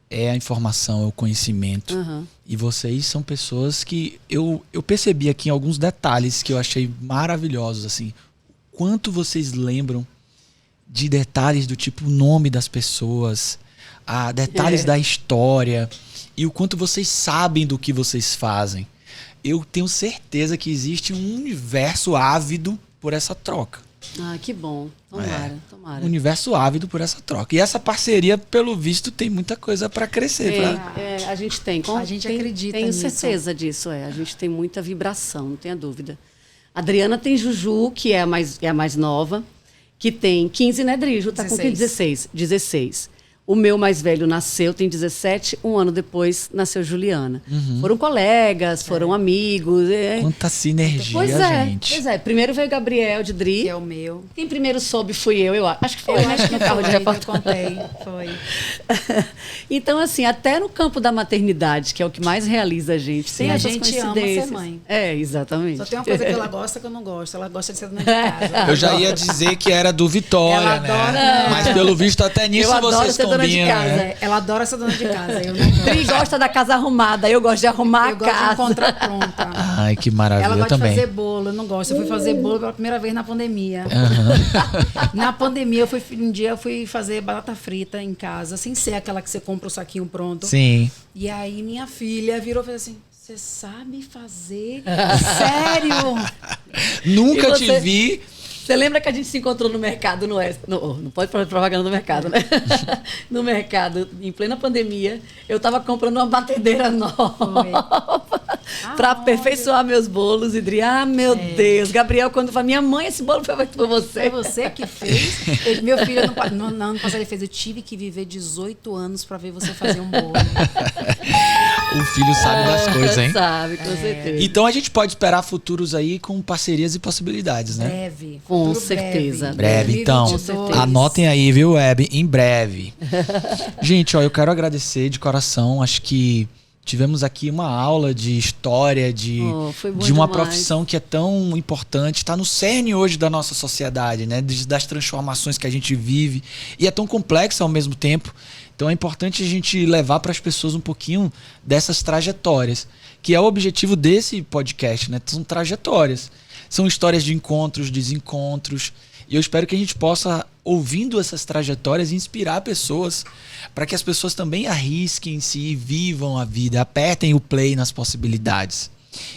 S2: é a informação, é o conhecimento.
S1: Uhum.
S2: E vocês são pessoas que eu percebi aqui em alguns detalhes que eu achei maravilhosos, assim. Quanto vocês lembram de detalhes do tipo o nome das pessoas, detalhes da história e o quanto vocês sabem do que vocês fazem. Eu tenho certeza que existe um universo ávido por essa troca.
S1: Ah, que bom. Tomara.
S2: Um universo ávido por essa troca. E essa parceria, pelo visto, tem muita coisa para crescer.
S1: A gente tem.
S3: A gente acredita
S1: Tenho
S3: nisso.
S1: certeza disso. A gente tem muita vibração, não tenha dúvida. A Adriana tem Juju, que é a mais nova, que tem 15, né, Dri? Ju tá com 16. O meu mais velho nasceu, tem 17, um ano depois nasceu Juliana.
S2: Uhum.
S1: Foram colegas, foram amigos.
S2: Quanta sinergia, gente.
S1: Pois é. Primeiro veio Gabriel de Dri.
S3: Que é o meu.
S1: Quem primeiro soube fui eu acho. Acho que foi, né? No carro de reportagem.
S3: Foi.
S1: Então, assim, até no campo da maternidade, que é o que mais realiza a gente,
S3: Sim,
S1: tem
S3: a
S1: essas
S3: gente ama
S1: coincidências.
S3: ser mãe.
S1: É, exatamente.
S3: Só tem uma coisa que ela gosta que eu não gosto. Ela gosta de ser dona de casa.
S2: Eu já ia dizer que era do Vitória,
S3: Ela adora,
S2: né? Mas pelo visto até nisso
S1: Eu adoro
S2: vocês
S1: ser dona de
S2: combinam,
S1: casa.
S2: né?
S3: Ela adora ser dona de casa. Eu não gosto.
S1: Dri gosta da casa arrumada, eu gosto de arrumar
S3: Eu
S1: a
S3: gosto de
S1: casa.
S3: encontrar pronta.
S2: Ai, que maravilha.
S3: Ela
S2: Eu
S3: gosta
S2: também.
S3: de fazer bolo, eu não gosto. Eu fui fazer bolo pela primeira vez na pandemia. Na pandemia, um dia eu fui fazer batata frita em casa, sem ser aquela que você compra o saquinho pronto.
S2: Sim.
S3: E aí minha filha virou e fez assim: você sabe fazer? Sério?
S2: Nunca
S1: E você?
S2: te vi.
S1: Você lembra que a gente se encontrou no mercado, não pode falar propaganda do mercado, né? No mercado, em plena pandemia, eu estava comprando uma batedeira nova para aperfeiçoar meus bolos. E Dri, meu Deus, Gabriel, quando fala, minha mãe, esse bolo foi feito por você.
S3: Foi você que fez? Meu filho, no ano passado, ele fez: eu tive que viver 18 anos para ver você fazer um bolo.
S2: O filho sabe das coisas, hein?
S1: Sabe, com certeza.
S2: Então a gente pode esperar futuros aí com parcerias e possibilidades, né?
S3: Breve.
S1: Com
S3: Futuro
S1: certeza.
S2: Breve, então.
S3: 2022.
S2: Anotem aí, viu, Web? Em breve. Gente, ó, eu quero agradecer de coração. Acho que tivemos aqui uma aula de história,
S1: foi bom
S2: de uma
S1: demais.
S2: profissão que é tão importante, está no cerne hoje da nossa sociedade, né? Das transformações que a gente vive. E é tão complexa ao mesmo tempo. Então é importante a gente levar para as pessoas um pouquinho dessas trajetórias, que é o objetivo desse podcast, né? São trajetórias. São histórias de encontros, desencontros. E eu espero que a gente possa, ouvindo essas trajetórias, inspirar pessoas para que as pessoas também arrisquem-se e vivam a vida, apertem o play nas possibilidades.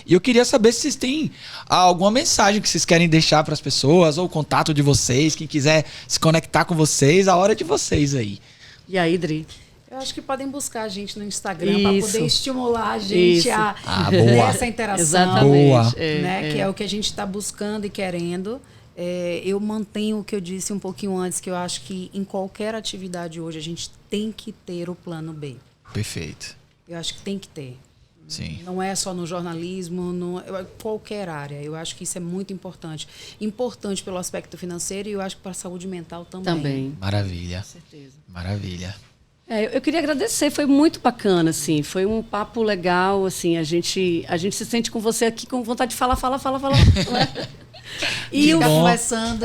S2: E eu queria saber se vocês têm alguma mensagem que vocês querem deixar para as pessoas, ou o contato de vocês, quem quiser se conectar com vocês, a hora de vocês aí.
S1: E aí, Dri?
S3: Eu acho que podem buscar a gente no Instagram para poder estimular a gente
S1: Isso.
S3: a
S2: boa.
S3: ter essa interação.
S1: Exatamente.
S2: Boa.
S3: Né? Que é o que a gente está buscando e querendo. Eu mantenho o que eu disse um pouquinho antes, que eu acho que em qualquer atividade hoje a gente tem que ter o plano B.
S2: Perfeito.
S3: Eu acho que tem que ter.
S2: Sim.
S3: Não é só no jornalismo, qualquer área. Eu acho que isso é muito importante. Importante pelo aspecto financeiro e eu acho que para a saúde mental também.
S2: Maravilha.
S1: Com certeza.
S2: Maravilha.
S1: Eu queria agradecer, foi muito bacana, assim, foi um papo legal, assim, a gente se sente com você aqui com vontade de falar. E
S3: Ficar conversando.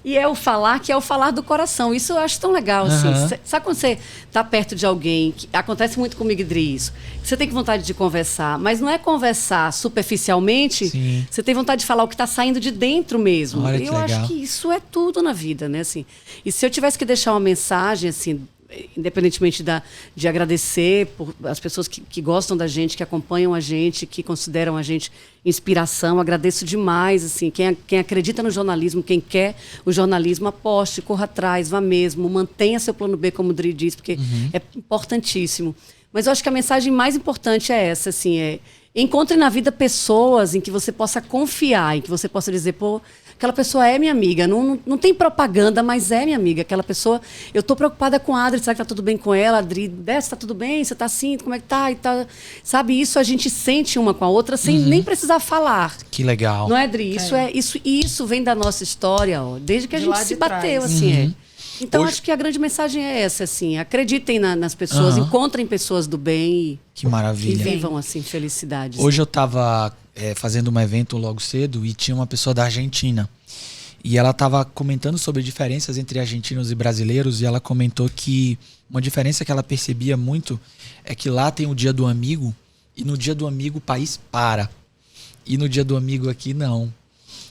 S1: E é o falar que é o falar do coração. Isso eu acho tão legal, assim. Sabe quando você está perto de alguém, que acontece muito comigo, Dri, isso. Você tem vontade de conversar, mas não é conversar superficialmente.
S2: Sim.
S1: Você tem vontade de falar o que está saindo de dentro mesmo.
S2: Olha
S1: E
S2: que
S1: eu
S2: legal.
S1: acho que isso é tudo na vida, né? Assim, e se eu tivesse que deixar uma mensagem, assim, independentemente de agradecer por as pessoas que gostam da gente, que acompanham a gente, que consideram a gente inspiração, agradeço demais, assim, quem acredita no jornalismo, quem quer o jornalismo, aposte, corra atrás, vá mesmo, mantenha seu plano B, como o Dri diz, porque é importantíssimo. Mas eu acho que a mensagem mais importante é essa, assim, encontre na vida pessoas em que você possa confiar, em que você possa dizer, pô, aquela pessoa é minha amiga, não tem propaganda, mas é minha amiga. Aquela pessoa, eu estou preocupada com a Adri, será que tá tudo bem com ela? Adri, tá tudo bem? Você tá assim? Como é que tá? E tá? Sabe, isso a gente sente uma com a outra sem nem precisar falar.
S2: Que legal.
S1: Não é, Adri? Isso vem da nossa história, ó, desde que a gente se bateu, assim, Então, acho que a grande mensagem é essa, assim, acreditem nas pessoas, encontrem pessoas do bem
S2: que maravilha.
S1: E vivam, assim, felicidades.
S2: Hoje eu estava fazendo um evento logo cedo e tinha uma pessoa da Argentina. E ela estava comentando sobre diferenças entre argentinos e brasileiros e ela comentou que uma diferença que ela percebia muito é que lá tem o dia do amigo e no dia do amigo o país para. E no dia do amigo aqui, não.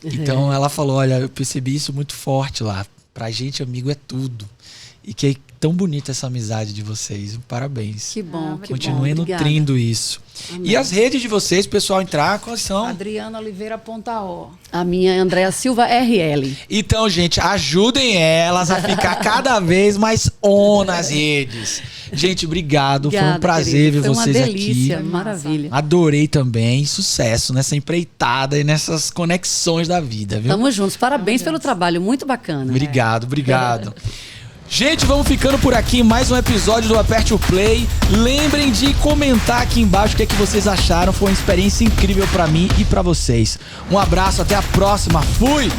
S2: Então ela falou, olha, eu percebi isso muito forte lá. Pra gente, amigo é tudo. E que é tão bonita essa amizade de vocês. Parabéns.
S1: Que bom, que
S2: Continuem
S1: bom.
S2: nutrindo isso.
S1: Amém.
S2: E as redes de vocês, o pessoal entrar, quais são?
S3: Adriana Oliveira .o.
S1: A minha é Andréa Silva RL.
S2: Então, gente, ajudem elas a ficar cada vez mais on nas redes. Gente, obrigado.
S1: Obrigada,
S2: foi um prazer ver vocês
S1: aqui. Foi uma delícia,
S2: aqui.
S1: Maravilha.
S2: Adorei também. Sucesso nessa empreitada e nessas conexões da vida, viu?
S1: Tamo juntos. Parabéns pelo trabalho. Muito bacana.
S2: Obrigado. Gente, vamos ficando por aqui em mais um episódio do Aperte o Play. Lembrem de comentar aqui embaixo o que é que vocês acharam. Foi uma experiência incrível pra mim e pra vocês. Um abraço, até a próxima. Fui!